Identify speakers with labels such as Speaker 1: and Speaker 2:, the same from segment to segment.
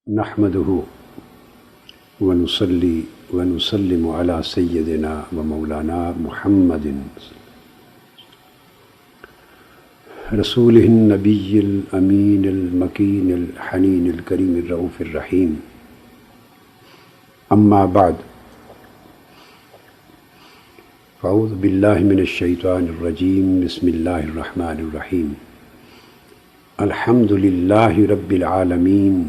Speaker 1: نحمده ونصلي ونسلم على سيدنا ومولانا محمد رسوله النبي الأمين المكين الحنين الكريم الرؤوف الرحيم. أما بعد، فأعوذ بالله من الشيطان الرجيم. بسم الله الرحمن الرحيم. الحمد لله رب العالمين.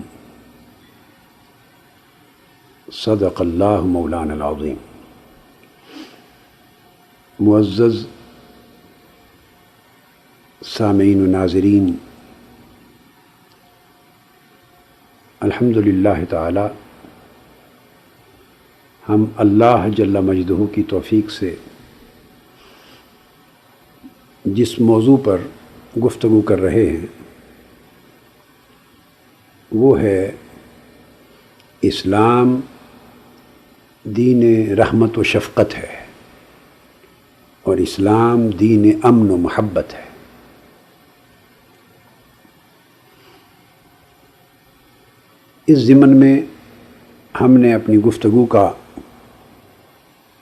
Speaker 1: صدق اللہ مولانا العظیم. معزز سامعین و ناظرین، الحمدللہ تعالی ہم اللہ جل مجدہ کی توفیق سے جس موضوع پر گفتگو کر رہے ہیں وہ ہے اسلام دین رحمت و شفقت ہے اور اسلام دین امن و محبت ہے. اس ضمن میں ہم نے اپنی گفتگو کا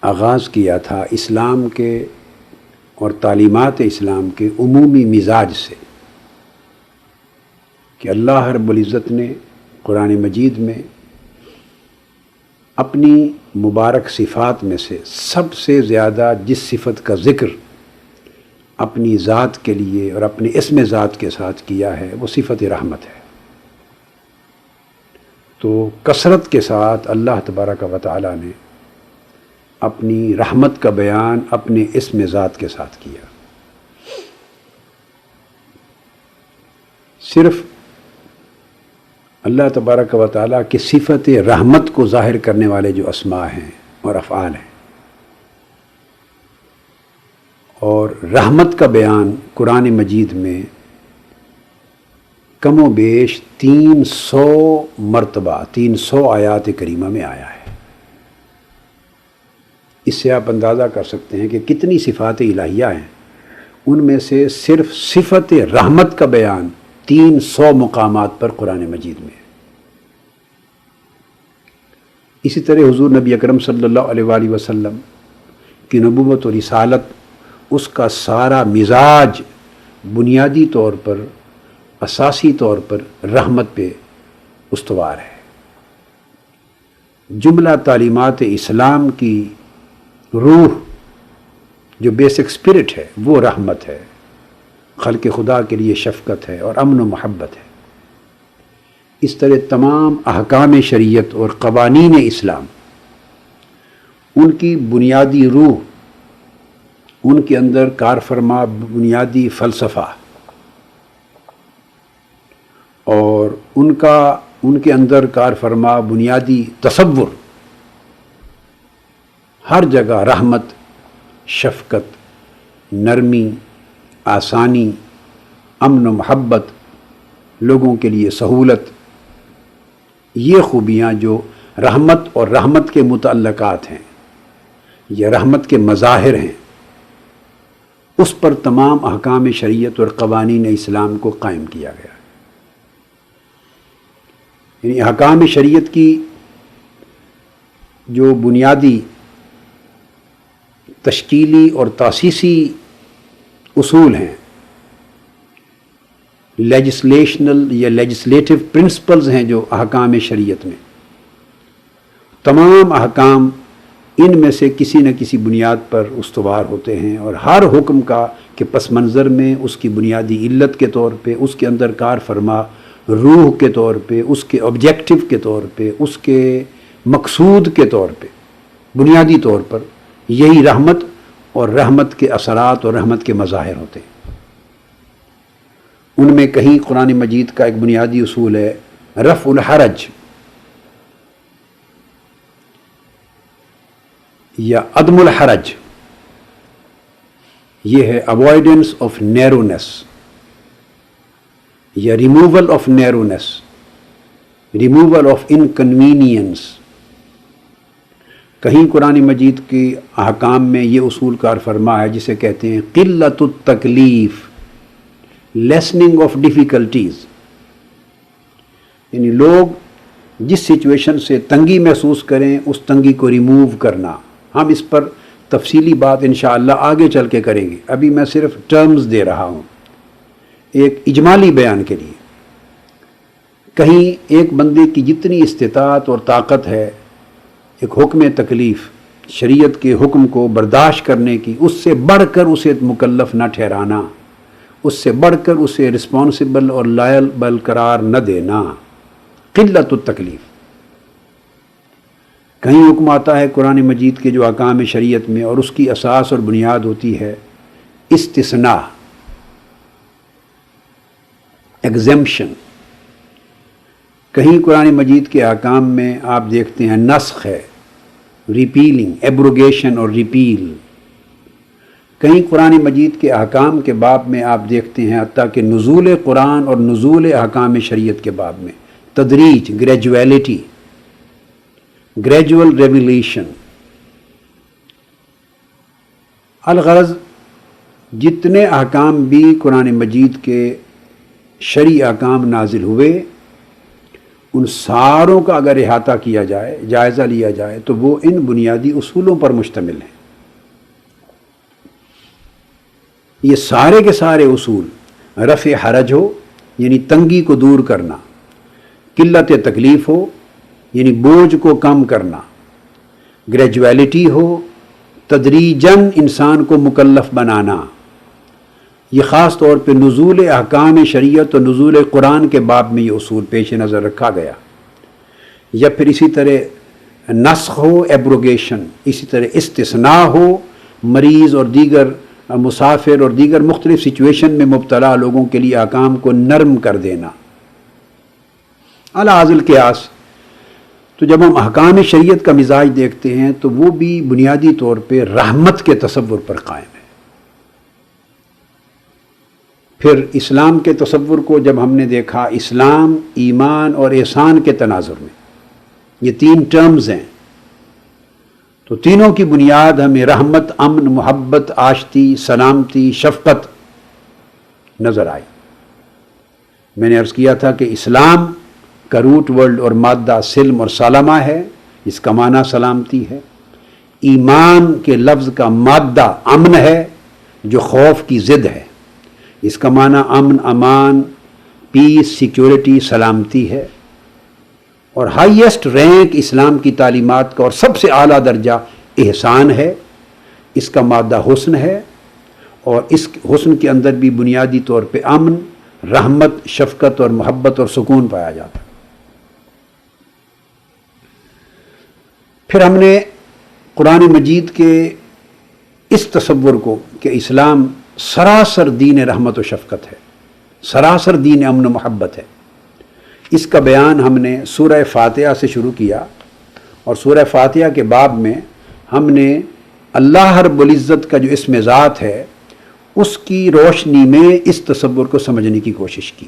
Speaker 1: آغاز کیا تھا اسلام کے اور تعلیمات اسلام کے عمومی مزاج سے کہ اللہ رب العزت نے قرآن مجید میں اپنی مبارک صفات میں سے سب سے زیادہ جس صفت کا ذکر اپنی ذات کے لیے اور اپنے اسم ذات کے ساتھ کیا ہے وہ صفت رحمت ہے. تو کثرت کے ساتھ اللہ تبارک و تعالی نے اپنی رحمت کا بیان اپنے اسم ذات کے ساتھ کیا. صرف اللہ تبارک و تعالیٰ کی صفت رحمت کو ظاہر کرنے والے جو اسماء ہیں اور افعال ہیں اور رحمت کا بیان قرآن مجید میں کم و بیش 300 مرتبہ 300 آیات کریمہ میں آیا ہے. اس سے آپ اندازہ کر سکتے ہیں کہ کتنی صفات الہیہ ہیں. ان میں سے صرف صفت رحمت کا بیان 300 مقامات پر قرآن مجید میں. اسی طرح حضور نبی اکرم صلی اللہ علیہ وآلہ وسلم کی نبوت و رسالت، اس کا سارا مزاج بنیادی طور پر اساسی طور پر رحمت پہ استوار ہے. جملہ تعلیمات اسلام کی روح جو بیسک اسپرٹ ہے وہ رحمت ہے، خلق خدا کے لیے شفقت ہے اور امن و محبت ہے. اس طرح تمام احکام شریعت اور قوانین اسلام، ان کی بنیادی روح، ان کے اندر کار فرما بنیادی فلسفہ اور ان کے اندر کار فرما بنیادی تصور، ہر جگہ رحمت، شفقت، نرمی، آسانی، امن و محبت، لوگوں کے لیے سہولت، یہ خوبیاں جو رحمت اور رحمت کے متعلقات ہیں یا رحمت کے مظاہر ہیں، اس پر تمام احکام شریعت اور قوانین اسلام کو قائم کیا گیا. یعنی احکام شریعت کی جو بنیادی تشکیلی اور تاسیسی اصول ہیں، لیجسلیشنل یا لیجسلیٹو پرنسپلز ہیں جو احکام شریعت میں، تمام احکام ان میں سے کسی نہ کسی بنیاد پر استوار ہوتے ہیں اور ہر حکم کا کہ پس منظر میں اس کی بنیادی علت کے طور پہ، اس کے اندر کار فرما روح کے طور پہ، اس کے آبجیکٹو کے طور پہ، اس کے مقصود کے طور پہ، بنیادی طور پر یہی رحمت اور رحمت کے اثرات اور رحمت کے مظاہر ہوتے ہیں. ان میں کہیں قرآن مجید کا ایک بنیادی اصول ہے رفع الحرج یا عدم الحرج. یہ ہے اوائڈنس آف نیرونیس یا ریموول آف نیرونیس، ریموول آف انکنوینئنس. کہیں قرآن مجید کے احکام میں یہ اصول کار فرما ہے جسے کہتے ہیں قلت التکلیف، لیسننگ آف ڈیفیکلٹیز. یعنی لوگ جس سچویشن سے تنگی محسوس کریں اس تنگی کو ریموو کرنا. ہم اس پر تفصیلی بات انشاءاللہ آگے چل کے کریں گے. ابھی میں صرف ٹرمز دے رہا ہوں ایک اجمالی بیان کے لیے. کہیں ایک بندے کی جتنی استطاعت اور طاقت ہے ایک حکم تکلیف شریعت کے حکم کو برداشت کرنے کی، اس سے بڑھ کر اسے مکلف نہ ٹھہرانا، اس سے بڑھ کر اسے رسپانسبل اور لائبل قرار نہ دینا. قلت التکلیف. کہیں حکم آتا ہے قرآن مجید کے جو احکام شریعت میں، اور اس کی اساس اور بنیاد ہوتی ہے استثناء، ایگزمپشن. کہیں قرآن مجید کے احکام میں آپ دیکھتے ہیں نسخ ہے، ریپیلنگ، ایبروگیشن اور ریپیل. کہیں قرآن مجید کے احکام کے باب میں آپ دیکھتے ہیں حتیٰ کہ نزول قرآن اور نزول احکام شریعت کے باب میں تدریج، گریجویلٹی، گریجول ریویلیشن. الغرض جتنے احکام بھی قرآن مجید کے شرعی احکام نازل ہوئے ان ساروں کا اگر احاطہ کیا جائے، جائزہ لیا جائے، تو وہ ان بنیادی اصولوں پر مشتمل ہیں. یہ سارے کے سارے اصول رفع حرج ہو یعنی تنگی کو دور کرنا، قلت تکلیف ہو یعنی بوجھ کو کم کرنا، گریجویلٹی ہو تدریجاً انسان کو مکلف بنانا. یہ خاص طور پہ نزول احکام شریعت اور نزول قرآن کے باب میں یہ اصول پیش نظر رکھا گیا. یا پھر اسی طرح نسخ ہو، ایبروگیشن، اسی طرح استثناء ہو، مریض اور دیگر مسافر اور دیگر مختلف سچویشن میں مبتلا لوگوں کے لیے احکام کو نرم کر دینا. علی حاصل قیاس. تو جب ہم احکام شریعت کا مزاج دیکھتے ہیں تو وہ بھی بنیادی طور پہ رحمت کے تصور پر قائم ہے. پھر اسلام کے تصور کو جب ہم نے دیکھا، اسلام، ایمان اور احسان کے تناظر میں یہ تین ٹرمز ہیں، تو تینوں کی بنیاد ہمیں رحمت، امن، محبت، آشتی، سلامتی، شفقت نظر آئی. میں نے عرض کیا تھا کہ اسلام کا روٹ ورڈ اور مادہ سلم اور سالمہ ہے، اس کا معنی سلامتی ہے. ایمان کے لفظ کا مادہ امن ہے جو خوف کی ضد ہے، اس کا معنی امن، امان، پیس، سیکیورٹی، سلامتی ہے. اور ہائیسٹ رینک اسلام کی تعلیمات کا اور سب سے اعلیٰ درجہ احسان ہے، اس کا مادہ حسن ہے، اور اس حسن کے اندر بھی بنیادی طور پہ امن، رحمت، شفقت اور محبت اور سکون پایا جاتا. پھر ہم نے قرآن مجید کے اس تصور کو کہ اسلام سراسر دین رحمت و شفقت ہے، سراسر دین امن و محبت ہے، اس کا بیان ہم نے سورہ فاتحہ سے شروع کیا. اور سورہ فاتحہ کے باب میں ہم نے اللہ رب العزت کا جو اسم ذات ہے اس کی روشنی میں اس تصور کو سمجھنے کی کوشش کی.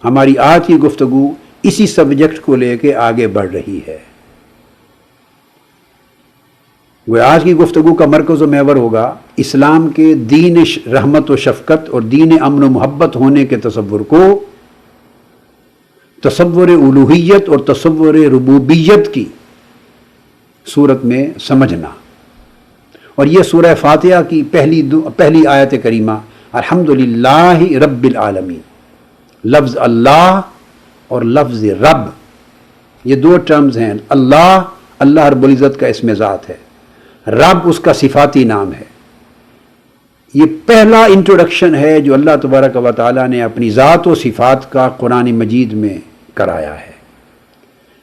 Speaker 1: ہماری آج کی گفتگو اسی سبجیکٹ کو لے کے آگے بڑھ رہی ہے. وہ آج کی گفتگو کا مرکز و محور ہوگا اسلام کے دین رحمت و شفقت اور دین امن و محبت ہونے کے تصور کو تصور الوہیت اور تصور ربوبیت کی صورت میں سمجھنا. اور یہ سورہ فاتحہ کی پہلی آیت کریمہ الحمدللہ رب العالمین، لفظ اللہ اور لفظ رب یہ دو ٹرمز ہیں. اللہ رب العزت کا اسم ذات ہے، رب اس کا صفاتی نام ہے. یہ پہلا انٹروڈکشن ہے جو اللہ تبارک و تعالیٰ نے اپنی ذات و صفات کا قرآن مجید میں کرایا ہے،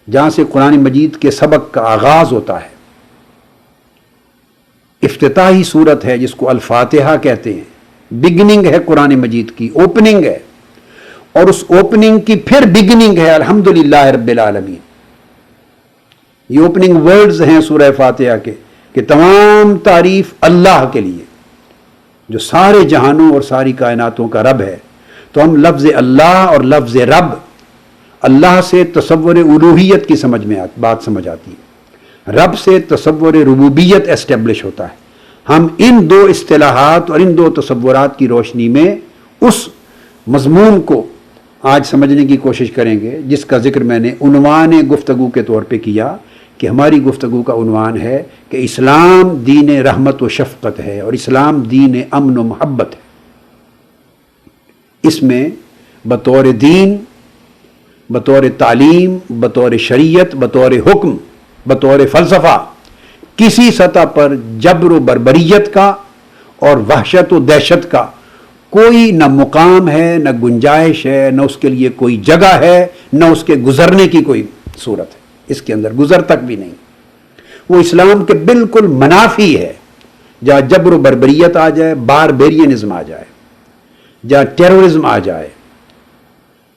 Speaker 1: جہاں سے قرآن مجید کے سبق کا آغاز ہوتا ہے. افتتاحی صورت ہے جس کو الفاتحہ کہتے ہیں، بگننگ ہے قرآن مجید کی، اوپننگ ہے، اور اس اوپننگ کی پھر بگننگ ہے الحمدللہ رب العالمین. یہ اوپننگ ورڈز ہیں سورہ فاتحہ کے کہ تمام تعریف اللہ کے لیے جو سارے جہانوں اور ساری کائناتوں کا رب ہے. تو ہم لفظ اللہ اور لفظ رب، اللہ سے تصور الوہیت کی بات سمجھ آتی ہے، رب سے تصور ربوبیت اسٹیبلش ہوتا ہے. ہم ان دو اصطلاحات اور ان دو تصورات کی روشنی میں اس مضمون کو آج سمجھنے کی کوشش کریں گے، جس کا ذکر میں نے عنوان گفتگو کے طور پہ کیا کہ ہماری گفتگو کا عنوان ہے کہ اسلام دین رحمت و شفقت ہے اور اسلام دین امن و محبت ہے۔ اس میں بطور دین، بطور تعلیم، بطور شریعت، بطور حکم، بطور فلسفہ کسی سطح پر جبر و بربریت کا اور وحشت و دہشت کا کوئی نہ مقام ہے، نہ گنجائش ہے، نہ اس کے لیے کوئی جگہ ہے، نہ اس کے گزرنے کی کوئی صورت ہے، اس کے اندر گزر تک بھی نہیں۔ وہ اسلام کے بالکل منافی ہے۔ جہاں جبر و بربریت آ جائے، باربیرینزم آ جائے، جہاں ٹیرورزم آ جائے،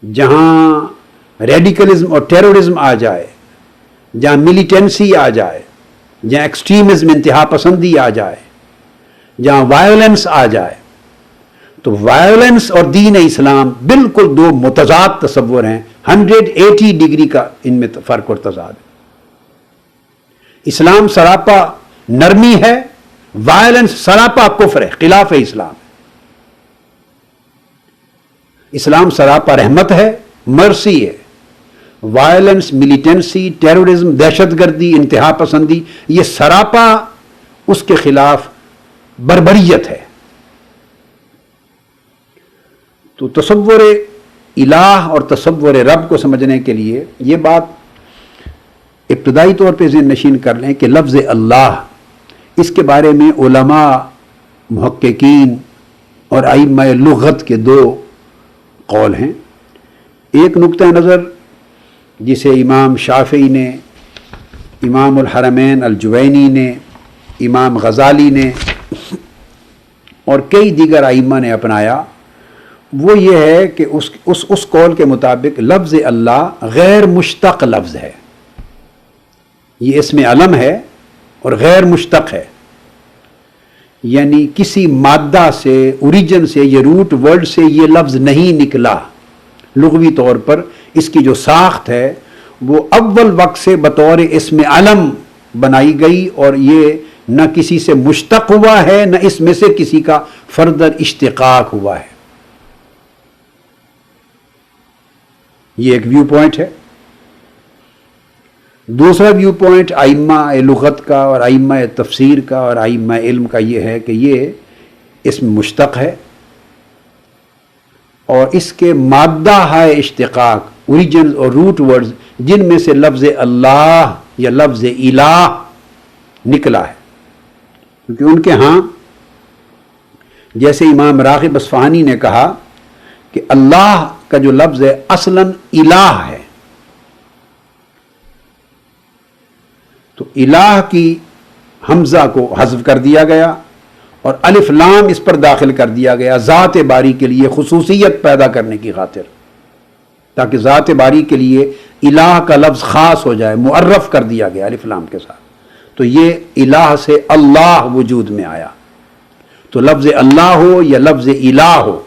Speaker 1: جہاں ریڈیکلزم اور ٹیرورزم آ جائے، جہاں ملیٹنسی آ جائے، جہاں ایکسٹریمزم انتہا پسندی آ جائے، جہاں وائلنس آ جائے، تو وائلنس اور دین اسلام بالکل دو متضاد تصور ہیں۔ 180 ڈگری کا ان میں فرق اور تضاد ہے۔ اسلام سراپا نرمی ہے، وائلنس سراپا کفر ہے، خلاف اسلام ہے۔ اسلام سراپا رحمت ہے، مرسی ہے۔ وائلنس، ملیٹنسی، ٹیرورزم، دہشت گردی، انتہا پسندی، یہ سراپا اس کے خلاف بربریت ہے۔ تو تصور الہ اور تصور رب کو سمجھنے کے لیے یہ بات ابتدائی طور پہ ذہن نشین کر لیں کہ لفظ اللہ، اس کے بارے میں علماء، محققین اور ائمہ لغت کے دو قول ہیں۔ ایک نقطہ نظر جسے امام شافعی نے، امام الحرمین الجوینی نے، امام غزالی نے اور کئی دیگر ائمہ نے اپنایا، وہ یہ ہے کہ اس قول کے مطابق لفظ اللہ غیر مشتق لفظ ہے۔ یہ اسم علم ہے اور غیر مشتق ہے، یعنی کسی مادہ سے، اوریجن سے، یہ روٹ ورڈ سے یہ لفظ نہیں نکلا۔ لغوی طور پر اس کی جو ساخت ہے وہ اول وقت سے بطور اسم علم بنائی گئی، اور یہ نہ کسی سے مشتق ہوا ہے، نہ اس میں سے کسی کا فردر اشتقاق ہوا ہے۔ یہ ایک ویو پوائنٹ ہے۔ دوسرا ویو پوائنٹ ائمہ لغت کا اور ائمہ تفسیر کا اور ائمہ علم کا یہ ہے کہ یہ اسم مشتق ہے، اور اس کے مادہ ہے اشتقاق، اوریجنز اور روٹ ورڈز، جن میں سے لفظ اللہ یا لفظ الہ نکلا ہے۔ کیونکہ ان کے ہاں جیسے امام راغب اصفہانی نے کہا کہ اللہ کا جو لفظ ہے اصلاً الہ ہے، تو الہ کی حمزہ کو حذف کر دیا گیا اور الف لام اس پر داخل کر دیا گیا ذات باری کے لیے خصوصیت پیدا کرنے کی خاطر، تاکہ ذات باری کے لیے الہ کا لفظ خاص ہو جائے، معرف کر دیا گیا الف لام کے ساتھ۔ تو یہ الہ سے اللہ وجود میں آیا۔ تو لفظ اللہ ہو یا لفظ الہ ہو،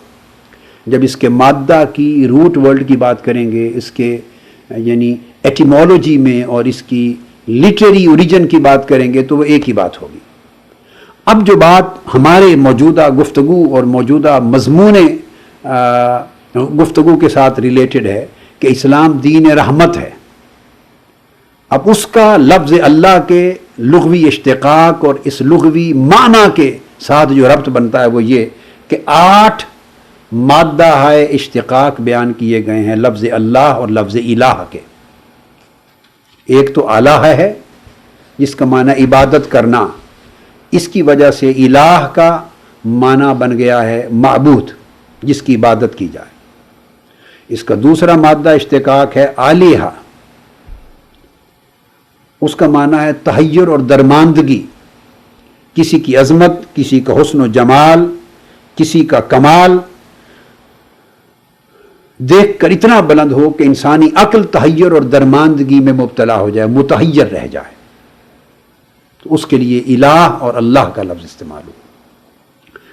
Speaker 1: جب اس کے مادہ کی، روٹ ورڈ کی بات کریں گے، اس کے یعنی ایٹیمولوجی میں اور اس کی لٹریری اوریجن کی بات کریں گے، تو وہ ایک ہی بات ہوگی۔ اب جو بات ہمارے موجودہ گفتگو اور موجودہ مضمون گفتگو کے ساتھ ریلیٹڈ ہے کہ اسلام دین رحمت ہے، اب اس کا لفظ اللہ کے لغوی اشتقاق اور اس لغوی معنی کے ساتھ جو ربط بنتا ہے وہ یہ کہ 8 مادہ ہے اشتقاق بیان کیے گئے ہیں لفظ اللہ اور لفظ الہ کے۔ ایک تو الہ ہے جس کا معنی عبادت کرنا، اس کی وجہ سے الہ کا معنی بن گیا ہے معبود، جس کی عبادت کی جائے۔ اس کا دوسرا مادہ اشتقاق ہے آلیہ، اس کا معنی ہے تحیر اور درماندگی، کسی کی عظمت، کسی کا حسن و جمال، کسی کا کمال دیکھ کر اتنا بلند ہو کہ انسانی عقل تحیر اور درماندگی میں مبتلا ہو جائے، متحیر رہ جائے، تو اس کے لیے الہ اور اللہ کا لفظ استعمال ہو۔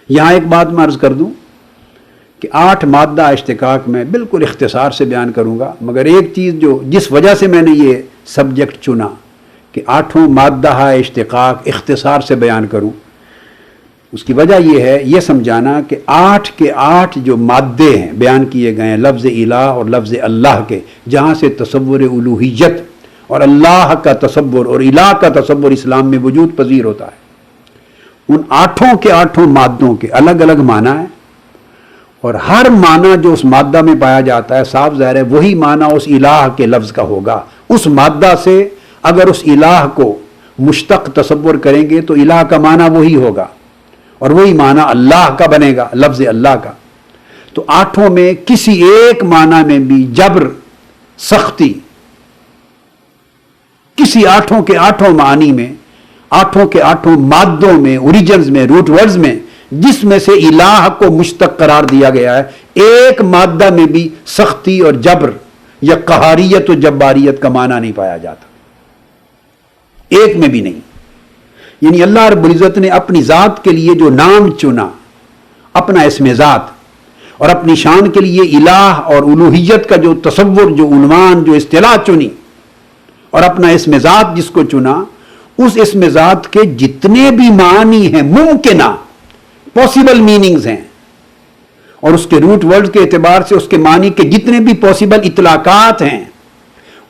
Speaker 1: یہاں ایک بات میں عرض کر دوں کہ 8 مادہ اشتقاق میں بالکل اختصار سے بیان کروں گا، مگر ایک چیز جس وجہ سے میں نے یہ سبجیکٹ چنا کہ 8 مادہ اشتقاق اختصار سے بیان کروں، اس کی وجہ یہ ہے یہ سمجھانا کہ 8 کے 8 جو مادے ہیں بیان کیے گئے ہیں لفظ الہ اور لفظ اللہ کے، جہاں سے تصور الوہیت اور اللہ کا تصور اور الہ کا تصور اسلام میں وجود پذیر ہوتا ہے، ان 8 کے 8 مادوں کے الگ الگ معنی ہیں، اور ہر معنی جو اس مادہ میں پایا جاتا ہے صاف ظاہر ہے وہی معنی اس الہ کے لفظ کا ہوگا۔ اس مادہ سے اگر اس الہ کو مشتق تصور کریں گے تو الہ کا معنی وہی ہوگا، اور وہی معنی اللہ کا بنے گا، لفظ اللہ کا۔ تو 8 میں کسی ایک معنی میں بھی جبر، سختی، کسی 8 کے 8 معنی میں، 8 کے 8 مادوں میں، اوریجنز میں، روٹ ورڈز میں، جس میں سے الہ کو مشتق قرار دیا گیا ہے، ایک مادہ میں بھی سختی اور جبر یا قہاریت و جباریت کا معنی نہیں پایا جاتا، ایک میں بھی نہیں۔ یعنی اللہ رب العزت نے اپنی ذات کے لیے جو نام چنا، اپنا اسم ذات، اور اپنی شان کے لیے الہ اور الوہیت کا جو تصور، جو عنوان، جو اصطلاح چنی، اور اپنا اسم ذات جس کو چنا، اس اسم ذات کے جتنے بھی معنی ہیں ممکنہ پاسبل میننگز ہیں، اور اس کے روٹ ورڈ کے اعتبار سے اس کے معنی کے جتنے بھی پاسبل اطلاقات ہیں،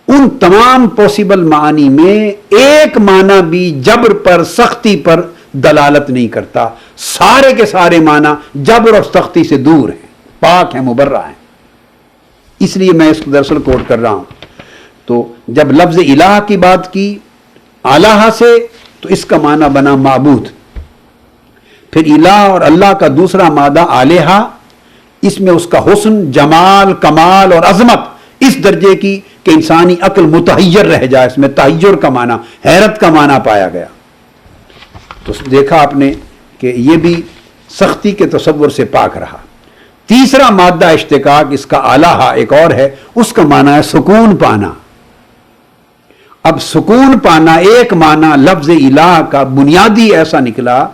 Speaker 1: ان تمام پاسبل معنی میں ایک معنی بھی جبر پر، سختی پر دلالت نہیں کرتا۔ سارے کے سارے معنی جبر اور سختی سے دور ہیں، پاک ہیں، مبرہ ہیں۔ اس لیے میں اس کو دراصل کوٹ کر رہا ہوں۔ تو جب لفظ الہ کی بات کی الہ سے، تو اس کا معنی بنا معبود۔ پھر الہ اور اللہ کا دوسرا مادہ الہہ، اس میں اس کا حسن، جمال، کمال اور عظمت اس درجے کی کہ انسانی عقل متحیر رہ جائے، اس میں تحیر کا معنی، حیرت کا معنی پایا گیا۔ تو دیکھا آپ نے کہ یہ بھی سختی کے تصور سے پاک رہا۔ تیسرا مادہ اشتقاق اس کا الہ ایک اور ہے، اس کا معنی ہے سکون پانا۔ اب سکون پانا ایک معنی لفظ الہ کا بنیادی ایسا نکلا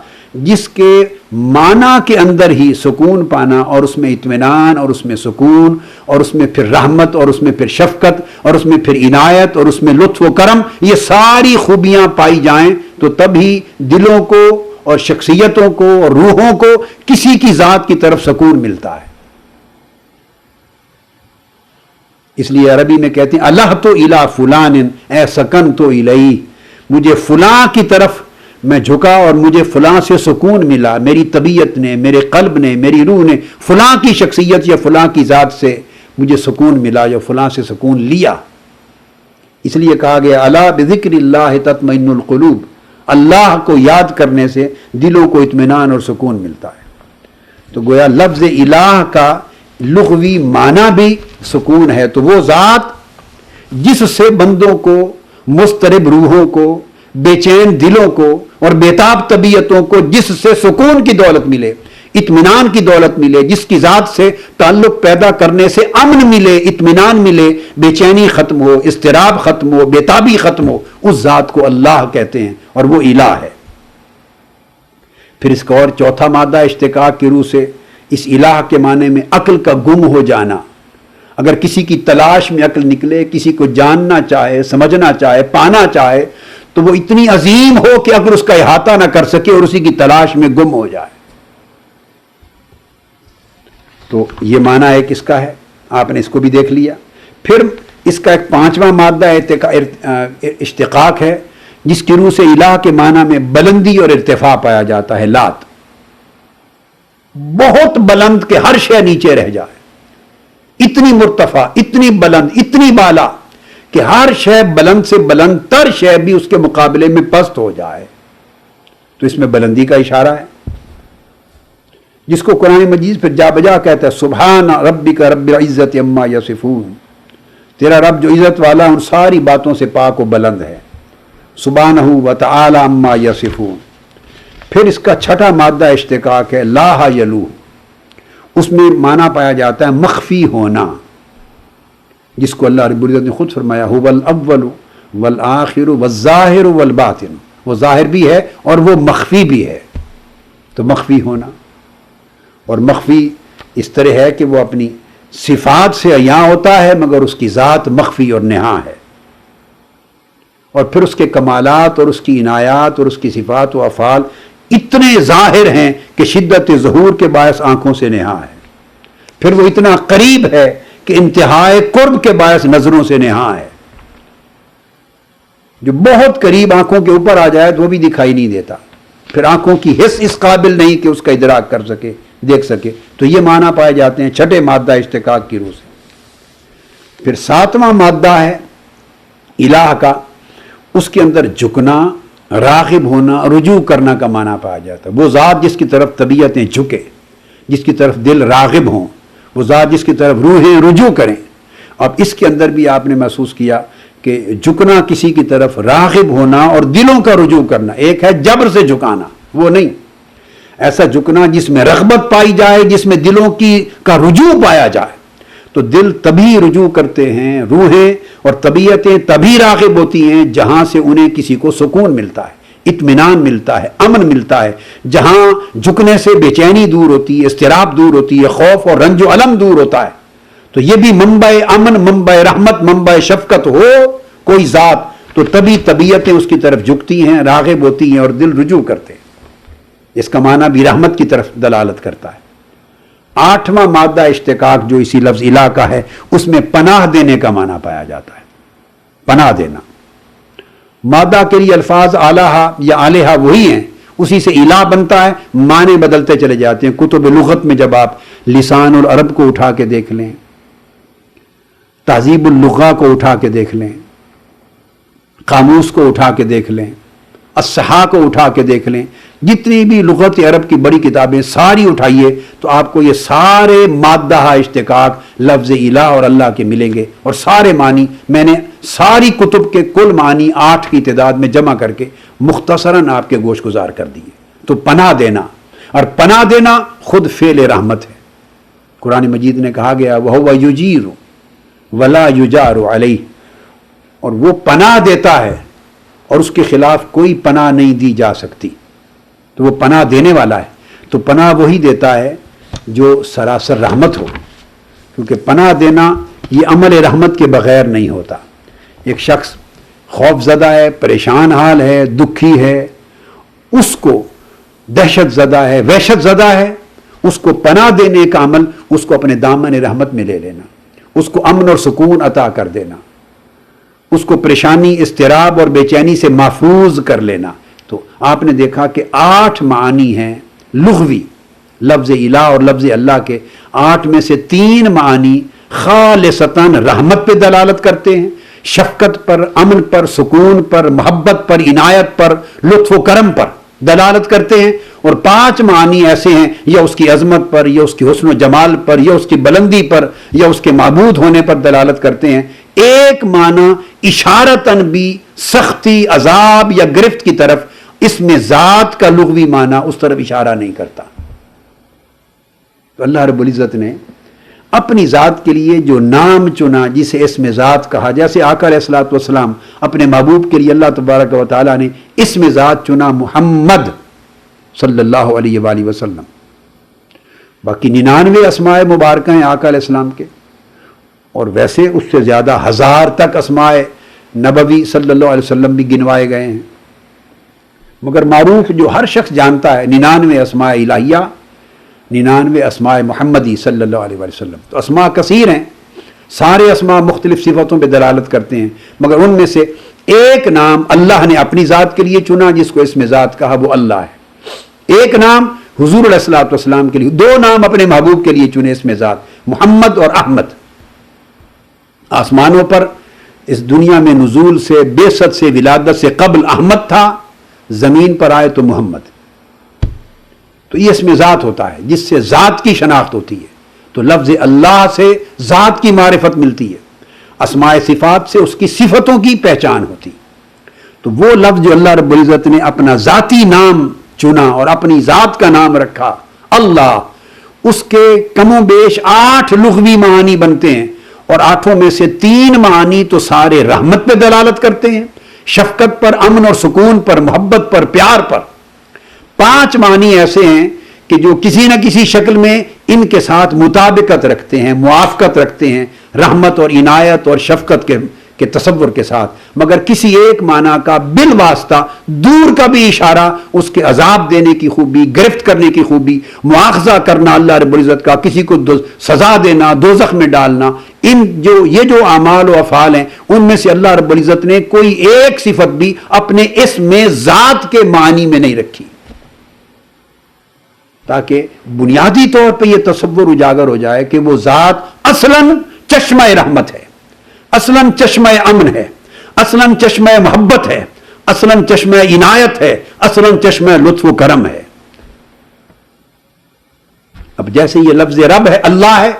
Speaker 1: جس کے معنی کے اندر ہی سکون پانا، اور اس میں اطمینان، اور اس میں سکون، اور اس میں پھر رحمت، اور اس میں پھر شفقت، اور اس میں پھر عنایت، اور اس میں لطف و کرم، یہ ساری خوبیاں پائی جائیں تو تبھی دلوں کو اور شخصیتوں کو اور روحوں کو کسی کی ذات کی طرف سکون ملتا ہے۔ اس لیے عربی میں کہتے ہیں اللہ تو الا فلان اے سکن تو الیہ، مجھے فلاں کی طرف میں جھکا اور مجھے فلاں سے سکون ملا، میری طبیعت نے، میرے قلب نے، میری روح نے فلاں کی شخصیت یا فلاں کی ذات سے مجھے سکون ملا یا فلاں سے سکون لیا۔ اس لیے کہا گیا الا بذکر اللہ تطمئن القلوب، اللہ کو یاد کرنے سے دلوں کو اطمینان اور سکون ملتا ہے۔ تو گویا لفظ الہ کا لغوی معنی بھی سکون ہے۔ تو وہ ذات جس سے بندوں کو، مضطرب روحوں کو، بے چین دلوں کو اور بیتاب طبیعتوں کو جس سے سکون کی دولت ملے، اطمینان کی دولت ملے، جس کی ذات سے تعلق پیدا کرنے سے امن ملے، اطمینان ملے، بے چینی ختم ہو، اضطراب ختم ہو، بیتابی ختم ہو، اس ذات کو اللہ کہتے ہیں، اور وہ الہ ہے۔ پھر اس کا اور چوتھا مادہ اشتقاق کی روح سے اس الہ کے معنی میں عقل کا گم ہو جانا۔ اگر کسی کی تلاش میں عقل نکلے، کسی کو جاننا چاہے، سمجھنا چاہے، پانا چاہے، تو وہ اتنی عظیم ہو کہ اگر اس کا احاطہ نہ کر سکے اور اسی کی تلاش میں گم ہو جائے۔ تو یہ معنی ایک اس کا ہے، آپ نے اس کو بھی دیکھ لیا۔ پھر اس کا ایک پانچواں مادہ اشتقاق ہے جس کی روح سے الہ کے معنی میں بلندی اور ارتفاع پایا جاتا ہے۔ لات، بہت بلند کہ ہر شے نیچے رہ جائے، اتنی مرتفع، اتنی بلند، اتنی بالا کہ ہر شے بلند سے بلند تر شے بھی اس کے مقابلے میں پست ہو جائے۔ تو اس میں بلندی کا اشارہ ہے، جس کو قرآن مجید پھر جا بجا کہتا ہے سبحان ربک رب العزت عما یصفون، تیرا رب جو عزت والا ان ساری باتوں سے پاک و بلند ہے، سبحانہ وتعالی عما یصفون۔ پھر اس کا چھٹا مادہ اشتقاق ہے لاہ یلوہ، اس میں معنی پایا جاتا ہے مخفی ہونا، جس کو اللہ رب العزت نے خود فرمایا هو الاول والآخر والظاہر والباطن، وہ ظاہر بھی ہے اور وہ مخفی بھی ہے۔ تو مخفی ہونا، اور مخفی اس طرح ہے کہ وہ اپنی صفات سے عیاں ہوتا ہے مگر اس کی ذات مخفی اور نہاں ہے، اور پھر اس کے کمالات اور اس کی عنایات اور اس کی صفات و افعال اتنے ظاہر ہیں کہ شدت ظہور کے باعث آنکھوں سے نہا ہے، پھر وہ اتنا قریب ہے کہ انتہائے قرب کے باعث نظروں سے نہا ہے. جو بہت قریب آنکھوں کے اوپر آ جائے تو وہ بھی دکھائی نہیں دیتا، پھر آنکھوں کی حس اس قابل نہیں کہ اس کا ادراک کر سکے، دیکھ سکے. تو یہ معنی پائے جاتے ہیں چھٹے مادہ اشتقاق کی روح سے. پھر ساتواں مادہ ہے الہ کا، اس کے اندر جھکنا، راغب ہونا، رجوع کرنا کا معنی پایا جاتا ہے. وہ ذات جس کی طرف طبیعتیں جھکے، جس کی طرف دل راغب ہوں، وہ ذات جس کی طرف روحیں رجوع کریں. اب اس کے اندر بھی آپ نے محسوس کیا کہ جھکنا کسی کی طرف راغب ہونا اور دلوں کا رجوع کرنا. ایک ہے جبر سے جھکانا، وہ نہیں. ایسا جھکنا جس میں رغبت پائی جائے، جس میں دلوں کا رجوع پایا جائے. تو دل تبھی رجوع کرتے ہیں، روحیں اور طبیعتیں تبھی راغب ہوتی ہیں جہاں سے انہیں کسی کو سکون ملتا ہے، اطمینان ملتا ہے، امن ملتا ہے. جہاں جھکنے سے بے چینی دور ہوتی ہے، اضطراب دور ہوتی ہے، خوف اور رنج و الم دور ہوتا ہے. تو یہ بھی منبع امن، منبع رحمت، منبع شفقت ہو کوئی ذات تو تبھی طبیعتیں اس کی طرف جھکتی ہیں، راغب ہوتی ہیں اور دل رجوع کرتے ہیں. اس کا معنی بھی رحمت کی طرف دلالت کرتا ہے. آٹھواں مادہ اشتقاق جو اسی لفظ الہ کا ہے، اس میں پناہ دینے کا معنی پایا جاتا ہے. پناہ دینا. مادہ کے لیے الفاظ آلہا یا آلہا وہی ہیں، اسی سے الہ بنتا ہے، معنی بدلتے چلے جاتے ہیں. کتب لغت میں جب آپ لسان العرب کو اٹھا کے دیکھ لیں، تہذیب اللغہ کو اٹھا کے دیکھ لیں، قاموس کو اٹھا کے دیکھ لیں، الصحاح کو اٹھا کے دیکھ لیں، جتنی بھی لغت عرب کی بڑی کتابیں ساری اٹھائیے تو آپ کو یہ سارے مادہ اشتقاق لفظ الہ اور اللہ کے ملیں گے. اور سارے معنی میں نے ساری کتب کے کل معنی 8 کی تعداد میں جمع کر کے مختصراً آپ کے گوش گزار کر دیے. تو پناہ دینا، اور پناہ دینا خود فعل رحمت ہے. قرآن مجید نے کہا گیا وَهُوَ يُجِيرُ وَلَا يُجَارُ عَلَيْهِ، اور وہ پناہ دیتا ہے اور اس کے خلاف کوئی پناہ نہیں دی جا سکتی. تو وہ پناہ دینے والا ہے. تو پناہ وہی دیتا ہے جو سراسر رحمت ہو، کیونکہ پناہ دینا یہ عمل رحمت کے بغیر نہیں ہوتا. ایک شخص خوف زدہ ہے، پریشان حال ہے، دکھی ہے، اس کو دہشت زدہ ہے، وحشت زدہ ہے، اس کو پناہ دینے کا عمل اس کو اپنے دامن رحمت میں لے لینا، اس کو امن اور سکون عطا کر دینا، اس کو پریشانی، اضطراب اور بے چینی سے محفوظ کر لینا. تو آپ نے دیکھا کہ 8 معنی ہیں لغوی لفظ الہ اور لفظ اللہ کے. 8 میں سے 3 معنی خالصتاً رحمت پہ دلالت کرتے ہیں، شفقت پر، امن پر، سکون پر، محبت پر، عنایت پر، لطف و کرم پر دلالت کرتے ہیں. اور 5 معنی ایسے ہیں یا اس کی عظمت پر، یا اس کی حسن و جمال پر، یا اس کی بلندی پر، یا اس کے معبود ہونے پر دلالت کرتے ہیں. ایک معنی اشارتاً بھی سختی، عذاب یا گرفت کی طرف، اس میں ذات کا لغوی معنی اس طرف اشارہ نہیں کرتا. تو اللہ رب العزت نے اپنی ذات کے لیے جو نام چنا جسے اسم ذات کہا، جیسے آقا علیہ الصلوۃ والسلام اپنے محبوب کے لیے اللہ تبارک و تعالیٰ نے اسم ذات چنا محمد صلی اللہ علیہ وآلہ وسلم. باقی 99 اسماء مبارکہ ہیں آقا علیہ السلام کے، اور ویسے اس سے زیادہ 1000 تک اسماء نبوی صلی اللہ علیہ وسلم بھی گنوائے گئے ہیں. مگر معروف جو ہر شخص جانتا ہے 99 اسماء الہیہ، 99 اسماء محمدی صلی اللہ علیہ وسلم. تو اسماء کثیر ہیں، سارے اسماء مختلف صفتوں پہ دلالت کرتے ہیں، مگر ان میں سے ایک نام اللہ نے اپنی ذات کے لیے چنا جس کو اسم ذات کہا، وہ اللہ ہے. ایک نام حضور علیہ الصلوۃ والسلام کے لیے، 2 نام اپنے محبوب کے لیے چنے اسم ذات، محمد اور احمد. آسمانوں پر اس دنیا میں نزول سے، بعثت سے، ولادت سے قبل احمد تھا، زمین پر آئے تو محمد. تو یہ اسم ذات ہوتا ہے جس سے ذات کی شناخت ہوتی ہے. تو لفظ اللہ سے ذات کی معرفت ملتی ہے، اسماء صفات سے اس کی صفتوں کی پہچان ہوتی. تو وہ لفظ جو اللہ رب العزت نے اپنا ذاتی نام چنا اور اپنی ذات کا نام رکھا اللہ، اس کے کم و بیش 8 لغوی معانی بنتے ہیں، اور 8 میں سے 3 معانی تو سارے رحمت پہ دلالت کرتے ہیں، شفقت پر، امن اور سکون پر، محبت پر، پیار پر. 5 معنی ایسے ہیں کہ جو کسی نہ کسی شکل میں ان کے ساتھ مطابقت رکھتے ہیں، موافقت رکھتے ہیں، رحمت اور عنایت اور شفقت کہ تصور کے ساتھ، مگر کسی ایک معنی کا بالواسطہ دور کا بھی اشارہ، اس کے عذاب دینے کی خوبی، گرفت کرنے کی خوبی، مواخذہ کرنا اللہ رب العزت کا، کسی کو سزا دینا، دوزخ میں ڈالنا، یہ جو اعمال و افعال ہیں ان میں سے اللہ رب العزت نے کوئی ایک صفت بھی اپنے اسم میں ذات کے معنی میں نہیں رکھی، تاکہ بنیادی طور پہ یہ تصور اجاگر ہو جائے کہ وہ ذات اصلاً چشمہ رحمت ہے، اصلاً چشمہ امن ہے، اصلاً چشمہ محبت ہے، اصلاً چشمہ عنایت ہے، اصلاً چشمہ لطف و کرم ہے۔ اب جیسے یہ لفظ رب ہے، اللہ ہے،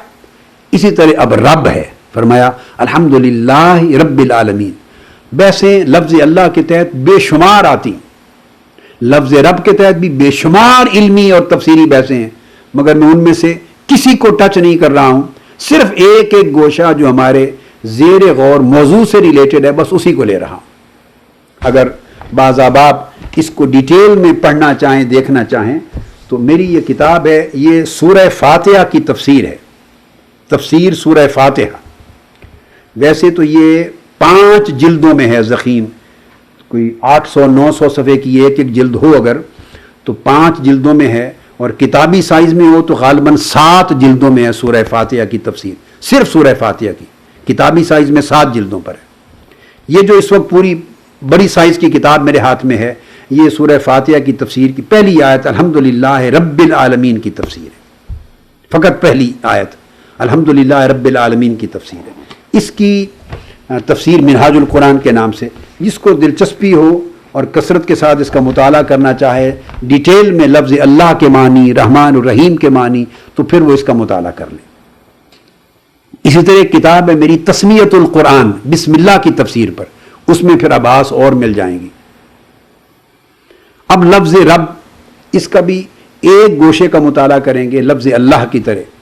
Speaker 1: اسی طرح اب رب ہے، فرمایا الحمدللہ رب العالمین۔ ویسے لفظ اللہ کے تحت بے شمار آتی، لفظ رب کے تحت بھی بے شمار علمی اور تفسیری بحثیں ہیں، مگر میں ان میں سے کسی کو ٹچ نہیں کر رہا ہوں، صرف ایک ایک گوشہ جو ہمارے زیر غور موضوع سے ریلیٹڈ ہے بس اسی کو لے رہا ہوں۔ اگر بعض احباب اس کو ڈیٹیل میں پڑھنا چاہیں، دیکھنا چاہیں تو میری یہ کتاب ہے، یہ سورہ فاتحہ کی تفسیر ہے، تفسیر سورہ فاتحہ۔ ویسے تو یہ 5 جلدوں میں ہے، ضخیم کوئی 800-900 صفحے کی ایک ایک جلد ہو اگر تو 5 جلدوں میں ہے، اور کتابی سائز میں ہو تو غالباً 7 جلدوں میں ہے سورہ فاتحہ کی تفسیر، صرف سورہ فاتحہ کی کتابی سائز میں 7 جلدوں پر ہے۔ یہ جو اس وقت پوری بڑی سائز کی کتاب میرے ہاتھ میں ہے، یہ سورہ فاتحہ کی تفسیر کی پہلی آیت الحمدللہ رب العالمین کی تفسیر ہے، فقط پہلی آیت الحمدللہ رب العالمین کی تفسیر ہے۔ اس کی تفسیر منہاج القرآن کے نام سے، جس کو دلچسپی ہو اور کثرت کے ساتھ اس کا مطالعہ کرنا چاہے، ڈیٹیل میں لفظ اللہ کے معنی، رحمان الرحیم کے معنی، تو پھر وہ اس کا مطالعہ کر لیں۔ اسی طرح ایک کتاب ہے میری تسمیت القرآن، بسم اللہ کی تفسیر پر، اس میں پھر آباس اور مل جائیں گی۔ اب لفظ رب، اس کا بھی ایک گوشے کا مطالعہ کریں گے لفظ اللہ کی طرح،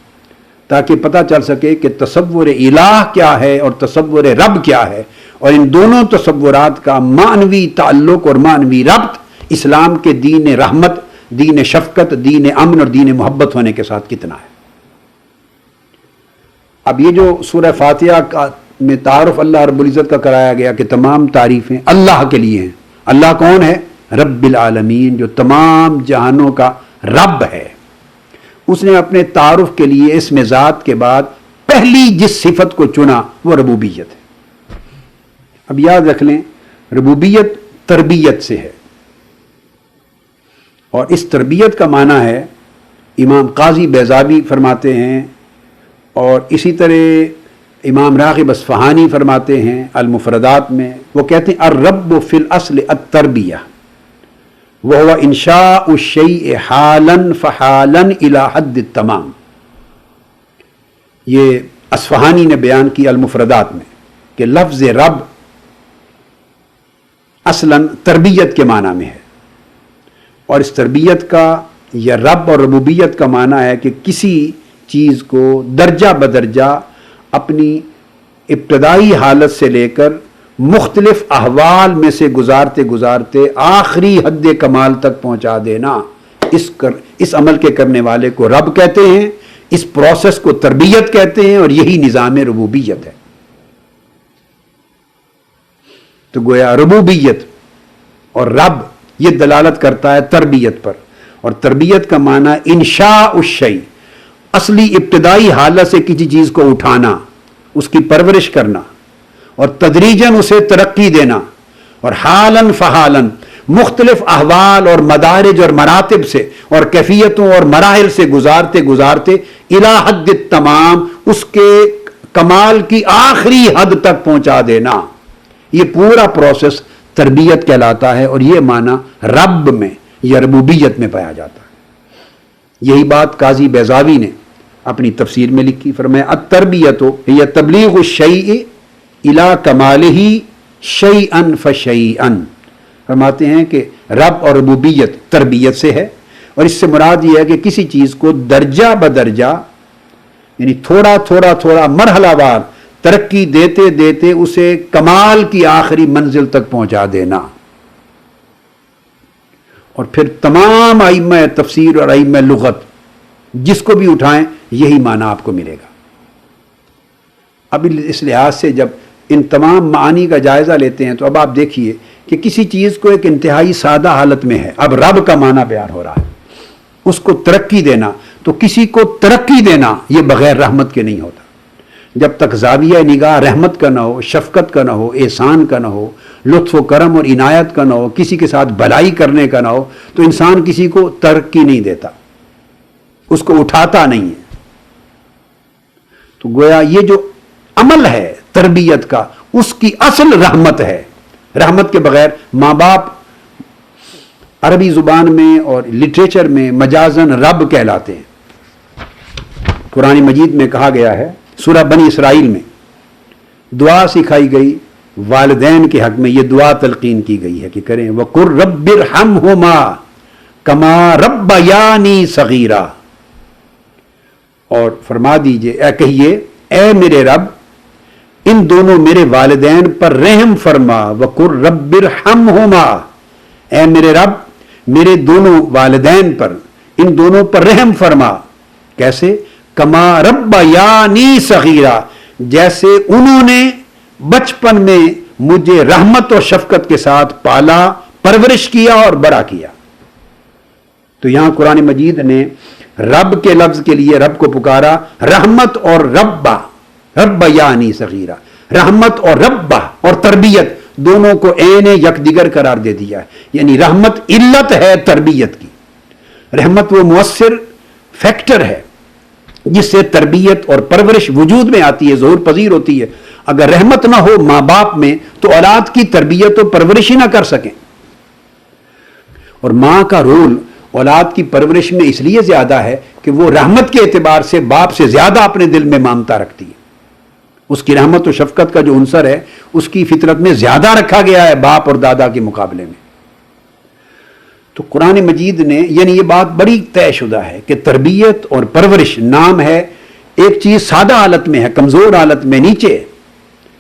Speaker 1: تاکہ پتہ چل سکے کہ تصور الہ کیا ہے اور تصور رب کیا ہے، اور ان دونوں تصورات کا معنوی تعلق اور معنوی ربط اسلام کے دین رحمت، دین شفقت، دین امن اور دین محبت ہونے کے ساتھ کتنا ہے۔ اب یہ جو سورہ فاتحہ میں تعارف اللہ رب العزت کا کرایا گیا کہ تمام تعریفیں اللہ کے لیے ہیں۔ اللہ کون ہے؟ رب العالمین، جو تمام جہانوں کا رب ہے۔ اس نے اپنے تعارف کے لیے اسم ذات کے بعد پہلی جس صفت کو چنا وہ ربوبیت ہے۔ اب یاد رکھ لیں، ربوبیت تربیت سے ہے، اور اس تربیت کا معنی ہے، امام قاضی بیضاوی فرماتے ہیں، اور اسی طرح امام راغب اصفہانی فرماتے ہیں المفردات میں، وہ کہتے ہیں الرب فی الاصل التربیہ وهو انشاء الشیء حالا فحالا الى حد التمام۔ یہ اصفہانی نے بیان کی المفردات میں کہ لفظ رب اصلاً تربیت کے معنی میں ہے، اور اس تربیت کا یا رب اور ربوبیت کا معنی ہے کہ کسی چیز کو درجہ بدرجہ اپنی ابتدائی حالت سے لے کر مختلف احوال میں سے گزارتے گزارتے آخری حد کمال تک پہنچا دینا، اس عمل کے کرنے والے کو رب کہتے ہیں، اس پروسیس کو تربیت کہتے ہیں، اور یہی نظام ربوبیت ہے۔ تو گویا ربوبیت اور رب یہ دلالت کرتا ہے تربیت پر، اور تربیت کا معنی انشاء الشیء، اصلی ابتدائی حالت سے کسی چیز کو اٹھانا، اس کی پرورش کرنا، اور تدریجاً اسے ترقی دینا، اور حالاً فحالاً مختلف احوال اور مدارج اور مراتب سے اور کیفیتوں اور مراحل سے گزارتے گزارتے الی حد التمام، اس کے کمال کی آخری حد تک پہنچا دینا، یہ پورا پروسیس تربیت کہلاتا ہے، اور یہ معنی رب میں یا ربوبیت میں پایا جاتا ہے۔ یہی بات قاضی بیضاوی نے اپنی تفسیر میں لکھی، فرمایا التربیت ہی تبلیغ الشیء الی کمالہ شیئا فشیئا، فرماتے ہیں کہ رب اور ربوبیت تربیت سے ہے، اور اس سے مراد یہ ہے کہ کسی چیز کو درجہ بدرجہ، یعنی تھوڑا تھوڑا تھوڑا مرحلہ وار ترقی دیتے دیتے اسے کمال کی آخری منزل تک پہنچا دینا۔ اور پھر تمام ائمہ تفسیر اور ائمہ لغت جس کو بھی اٹھائیں یہی معنی آپ کو ملے گا۔ اب اس لحاظ سے جب ان تمام معانی کا جائزہ لیتے ہیں تو اب آپ دیکھیے کہ کسی چیز کو ایک انتہائی سادہ حالت میں ہے، اب رب کا معنی بیان ہو رہا ہے، اس کو ترقی دینا، تو کسی کو ترقی دینا یہ بغیر رحمت کے نہیں ہوتا۔ جب تک زاویہ نگاہ رحمت کا نہ ہو، شفقت کا نہ ہو، احسان کا نہ ہو، لطف و کرم اور عنایت کا نہ ہو، کسی کے ساتھ بھلائی کرنے کا نہ ہو، تو انسان کسی کو ترقی نہیں دیتا، اس کو اٹھاتا نہیں ہے۔ تو گویا یہ جو عمل ہے تربیت کا، اس کی اصل رحمت ہے۔ رحمت کے بغیر ماں باپ عربی زبان میں اور لٹریچر میں مجازن رب کہلاتے ہیں۔ قرآن مجید میں کہا گیا ہے، سورہ بنی اسرائیل میں دعا سکھائی گئی، والدین کے حق میں یہ دعا تلقین کی گئی ہے کہ کریں وَقُلْ رَبِّ ارْحَمْهُمَا كَمَا رَبَّيَانِي صَغِيرًا، اور فرما دیجئے، کہیے اے میرے رب ان دونوں میرے والدین پر رحم فرما، وَقُلْ رَبِّ ارْحَمْهُمَا، اے میرے رب میرے دونوں والدین پر، ان دونوں پر رحم فرما۔ کیسے؟ کما ربیانی صغیرا، جیسے انہوں نے بچپن میں مجھے رحمت اور شفقت کے ساتھ پالا، پرورش کیا اور بڑا کیا۔ تو یہاں قرآن مجید نے رب کے لفظ کے لیے رب کو پکارا، رحمت اور ربا، ربیانی صغیرا، رحمت اور ربا اور تربیت دونوں کو عین یکدیگر قرار دے دیا ہے۔ یعنی رحمت علت ہے تربیت کی، رحمت وہ مؤثر فیکٹر ہے جس سے تربیت اور پرورش وجود میں آتی ہے، ظہور پذیر ہوتی ہے۔ اگر رحمت نہ ہو ماں باپ میں تو اولاد کی تربیت و پرورش ہی نہ کر سکیں۔ اور ماں کا رول اولاد کی پرورش میں اس لیے زیادہ ہے کہ وہ رحمت کے اعتبار سے باپ سے زیادہ اپنے دل میں ممتا رکھتی ہے۔ اس کی رحمت و شفقت کا جو عنصر ہے اس کی فطرت میں زیادہ رکھا گیا ہے باپ اور دادا کے مقابلے میں۔ تو قرآن مجید نے یعنی یہ بات بڑی طے شدہ ہے کہ تربیت اور پرورش نام ہے، ایک چیز سادہ حالت میں ہے، کمزور حالت میں، نیچے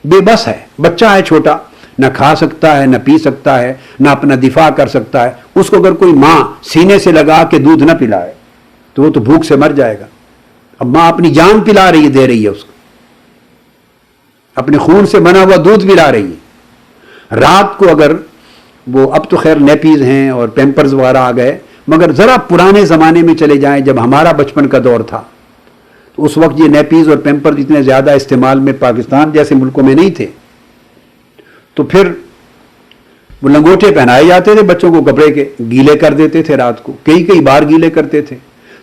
Speaker 1: بے بس ہے، بچہ ہے چھوٹا، نہ کھا سکتا ہے، نہ پی سکتا ہے، نہ اپنا دفاع کر سکتا ہے۔ اس کو اگر کوئی ماں سینے سے لگا کے دودھ نہ پلائے تو وہ تو بھوک سے مر جائے گا۔ اب ماں اپنی جان پلا رہی ہے، دے رہی ہے اس کو، اپنے خون سے بنا ہوا دودھ پلا رہی ہے۔ رات کو اگر وہ، اب تو خیر نیپیز ہیں اور پیمپرز وغیرہ آ گئے، مگر ذرا پرانے زمانے میں چلے جائیں جب ہمارا بچپن کا دور تھا تو اس وقت یہ نیپیز اور پیمپرز اتنے زیادہ استعمال میں پاکستان جیسے ملکوں میں نہیں تھے، تو پھر وہ لنگوٹے پہنائے جاتے تھے بچوں کو، کپڑے کے گیلے کر دیتے تھے، رات کو کئی بار گیلے کرتے تھے۔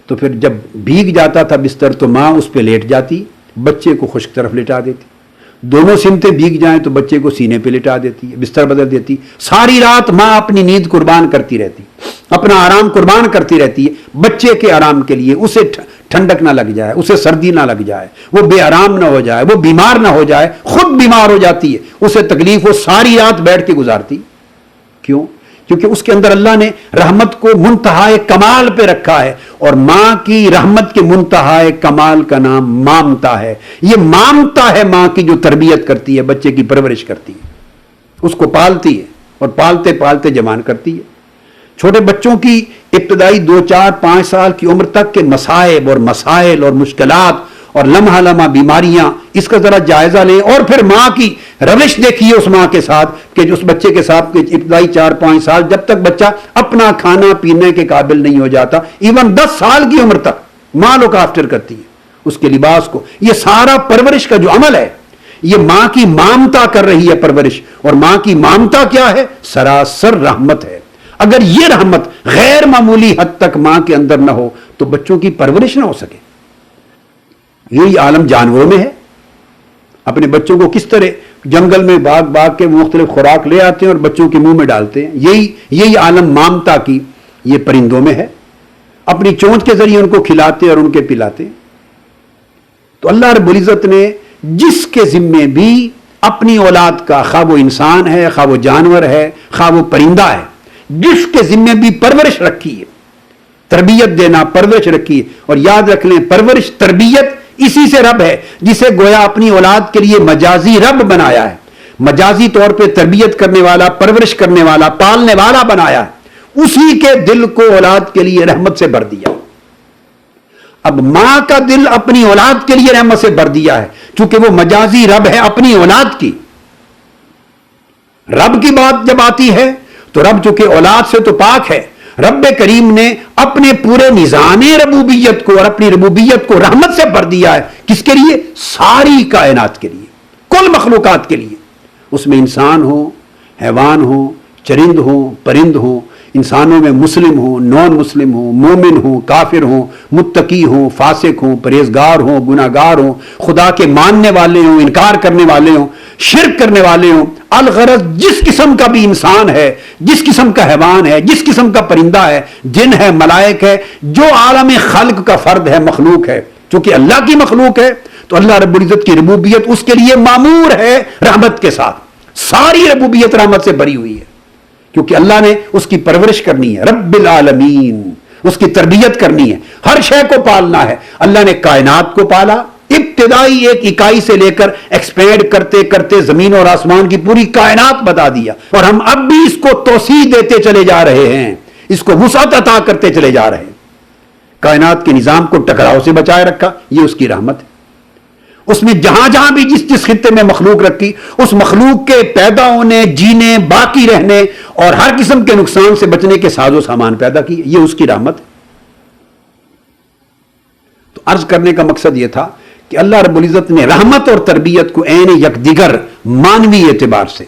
Speaker 1: تو پھر جب بھیگ جاتا تھا بستر تو ماں اس پہ لیٹ جاتی، بچے کو خشک طرف لٹا دیتی، دونوں سمتیں بھیگ جائیں تو بچے کو سینے پہ لٹا دیتی ہے، بستر بدل دیتی۔ ساری رات ماں اپنی نیند قربان کرتی رہتی، اپنا آرام قربان کرتی رہتی ہے بچے کے آرام کے لیے، اسے ٹھنڈک نہ لگ جائے، اسے سردی نہ لگ جائے، وہ بے آرام نہ ہو جائے، وہ بیمار نہ ہو جائے، خود بیمار ہو جاتی ہے، اسے تکلیف، وہ ساری رات بیٹھ کے گزارتی۔ کیوں؟ کیونکہ اس کے اندر اللہ نے رحمت کو منتہائے کمال پہ رکھا ہے، اور ماں کی رحمت کے منتہائے کمال کا نام مامتا ہے۔ یہ مامتا ہے ماں کی جو تربیت کرتی ہے، بچے کی پرورش کرتی ہے، اس کو پالتی ہے اور پالتے پالتے جوان کرتی ہے۔ چھوٹے بچوں کی ابتدائی 2، 4، 5 سال کی عمر تک کے مصائب اور مسائل اور مشکلات اور لمحہ لمحہ بیماریاں، اس کا ذرا جائزہ لیں، اور پھر ماں کی روش دیکھیے اس ماں کے ساتھ کہ جو اس بچے کے ساتھ ابتدائی 4-5 سال، جب تک بچہ اپنا کھانا پینے کے قابل نہیں ہو جاتا، ایون 10 سال کی عمر تک ماں لوک آفٹر کرتی ہے اس کے لباس کو۔ یہ سارا پرورش کا جو عمل ہے، یہ ماں کی مامتا کر رہی ہے پرورش، اور ماں کی مامتا کیا ہے؟ سراسر رحمت ہے۔ اگر یہ رحمت غیر معمولی حد تک ماں کے اندر نہ ہو تو بچوں کی پرورش نہ ہو سکے۔ یہی عالم جانوروں میں ہے۔ اپنے بچوں کو کس طرح جنگل میں باغ کے مختلف خوراک لے آتے ہیں اور بچوں کے منہ میں ڈالتے ہیں، یہی عالم مامتا کی یہ پرندوں میں ہے، اپنی چونچ کے ذریعے ان کو کھلاتے اور ان کے پلاتے۔ تو اللہ رب العزت نے جس کے ذمے بھی اپنی اولاد کا، خواہ وہ انسان ہے، خواہ وہ جانور ہے، خواہ وہ پرندہ ہے، جس کے ذمے بھی پرورش رکھی ہے، تربیت دینا، پرورش رکھی ہے۔ اور یاد رکھ لیں، پرورش، تربیت اسی سے رب ہے جسے گویا اپنی اولاد کے لیے مجازی رب بنایا ہے، مجازی طور پہ تربیت کرنے والا، پرورش کرنے والا، پالنے والا بنایا ہے، اسی کے دل کو اولاد کے لیے رحمت سے بھر دیا۔ اب ماں کا دل اپنی اولاد کے لیے رحمت سے بھر دیا ہے، چونکہ وہ مجازی رب ہے اپنی اولاد کی، رب کی بات جب آتی ہے تو رب چونکہ اولاد سے تو پاک ہے، رب کریم نے اپنے پورے نظام ربوبیت کو اور اپنی ربوبیت کو رحمت سے بھر دیا ہے. کس کے لیے؟ ساری کائنات کے لیے، کل مخلوقات کے لیے. اس میں انسان ہو، حیوان ہو، چرند ہو، پرند ہو، انسانوں میں مسلم ہوں، نان مسلم ہوں، مومن ہوں، کافر ہوں، متقی ہوں، فاسق ہوں، پرہیزگار ہوں، گناہگار ہوں، خدا کے ماننے والے ہوں، انکار کرنے والے ہوں، شرک کرنے والے ہوں. الغرض جس قسم کا بھی انسان ہے، جس قسم کا حیوان ہے، جس قسم کا پرندہ ہے، جن ہے، ملائک ہے، جو عالم خلق کا فرد ہے، مخلوق ہے، چونکہ اللہ کی مخلوق ہے تو اللہ رب العزت کی ربوبیت اس کے لیے معمور ہے رحمت کے ساتھ. ساری ربوبیت رحمت سے بھری ہوئی ہے، کیونکہ اللہ نے اس کی پرورش کرنی ہے. رب العالمین، اس کی تربیت کرنی ہے، ہر شے کو پالنا ہے. اللہ نے کائنات کو پالا، ابتدائی ایک اکائی سے لے کر ایکسپینڈ کرتے کرتے زمین اور آسمان کی پوری کائنات بتا دیا، اور ہم اب بھی اس کو توسیع دیتے چلے جا رہے ہیں، اس کو وسعت عطا کرتے چلے جا رہے ہیں. کائنات کے نظام کو ٹکراؤ سے بچائے رکھا، یہ اس کی رحمت ہے. اس میں جہاں جہاں بھی جس جس خطے میں مخلوق رکھی، اس مخلوق کے پیدا ہونے، جینے، باقی رہنے اور ہر قسم کے نقصان سے بچنے کے ساز و سامان پیدا کی، یہ اس کی رحمت ہے. تو عرض کرنے کا مقصد یہ تھا کہ اللہ رب العزت نے رحمت اور تربیت کو عین یکدیگر مانوی اعتبار سے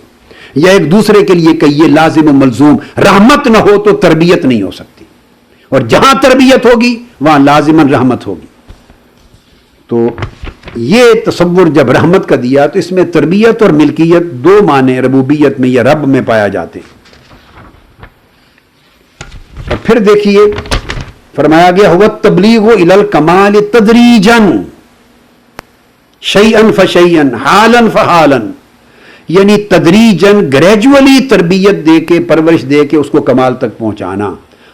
Speaker 1: یا ایک دوسرے کے لیے کہیے لازم و ملزوم، رحمت نہ ہو تو تربیت نہیں ہو سکتی، اور جہاں تربیت ہوگی وہاں لازماً رحمت ہوگی. تو یہ تصور جب رحمت کا دیا تو اس میں تربیت اور ملکیت دو معنی ربوبیت میں یا رب میں پایا جاتے. اور پھر دیکھیے فرمایا گیا ہوا تبلیغ الی الکمال تدریجاً شیئا فشیئا حالا فحالا، یعنی تدریجاً گریجولی تربیت دے کے، پرورش دے کے اس کو کمال تک پہنچانا.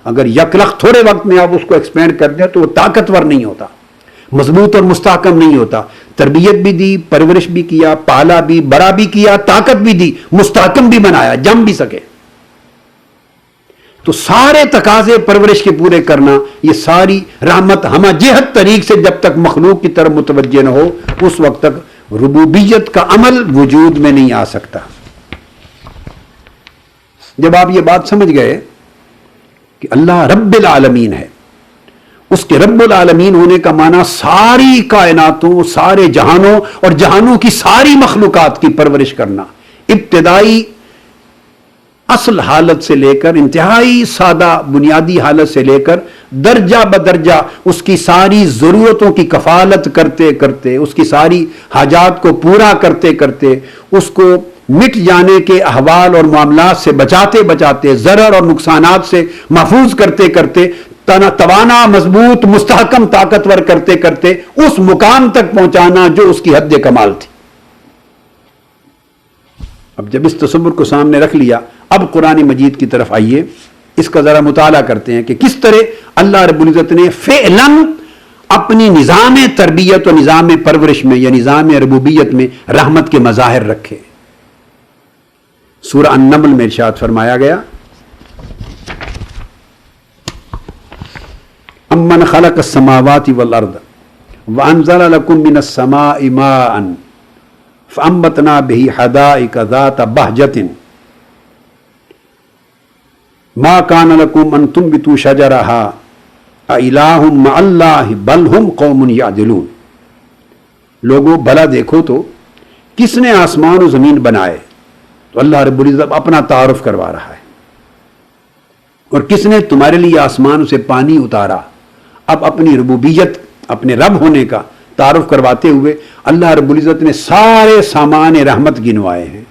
Speaker 1: اگر یکلخت تھوڑے وقت میں آپ اس کو ایکسپینڈ کر دیں تو وہ طاقتور نہیں ہوتا، مضبوط اور مستحکم نہیں ہوتا. تربیت بھی دی، پرورش بھی کیا، پالا بھی، بڑا بھی کیا، طاقت بھی دی، مستحکم بھی بنایا، جم بھی سکے. تو سارے تقاضے پرورش کے پورے کرنا، یہ ساری رحمت ہمہ جہت طریق سے جب تک مخلوق کی طرف متوجہ نہ ہو اس وقت تک ربوبیت کا عمل وجود میں نہیں آ سکتا. جب آپ یہ بات سمجھ گئے کہ اللہ رب العالمین ہے، اس کے رب العالمین ہونے کا معنی ساری کائناتوں، سارے جہانوں اور جہانوں کی ساری مخلوقات کی پرورش کرنا، ابتدائی اصل حالت سے لے کر انتہائی سادہ بنیادی حالت سے لے کر درجہ بدرجہ اس کی ساری ضرورتوں کی کفالت کرتے کرتے، اس کی ساری حاجات کو پورا کرتے کرتے، اس کو مٹ جانے کے احوال اور معاملات سے بچاتے بچاتے، ضرر اور نقصانات سے محفوظ کرتے کرتے، توانا، مضبوط، مستحکم، طاقتور کرتے کرتے اس مقام تک پہنچانا جو اس کی حد کمال تھی. اب جب اس تصور کو سامنے رکھ لیا، اب قرآن مجید کی طرف آئیے، اس کا ذرا مطالعہ کرتے ہیں کہ کس طرح اللہ رب العزت نے فعلاً اپنی نظام تربیت و نظام پرورش میں یا نظام ربوبیت میں رحمت کے مظاہر رکھے. سورہ النمل میں ارشاد فرمایا گیا امن خلق السماوات والارض وانزل لكم من السماء ماء فانبتنا به حدائق ذات بهجة ما كان لكم ان تنبتوا شجرها اإله مع الله بل هم قوم يعدلون. لوگوں بھلا دیکھو تو کس نے آسمان و زمین بنائے؟ تو اللہ رب العزت اپنا تعارف کروا رہا ہے. اور کس نے تمہارے لیے آسمان سے پانی اتارا؟ اب اپنی ربوبیت، اپنے رب ہونے کا تعارف کرواتے ہوئے اللہ رب العزت نے سارے سامان رحمت گنوائے ہیں.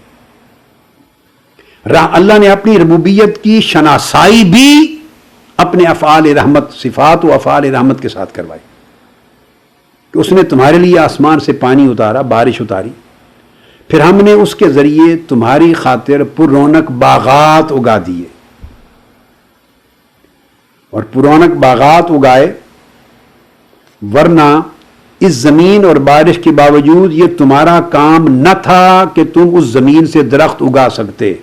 Speaker 1: اللہ نے اپنی ربوبیت کی شناسائی بھی اپنے افعال رحمت، صفات و افعال رحمت کے ساتھ کروائی کہ اس نے تمہارے لیے آسمان سے پانی اتارا، بارش اتاری، پھر ہم نے اس کے ذریعے تمہاری خاطر پر رونق باغات اگا دیے، اور پر رونق باغات اگائے، ورنہ اس زمین اور بارش کے باوجود یہ تمہارا کام نہ تھا کہ تم اس زمین سے درخت اگا سکتے.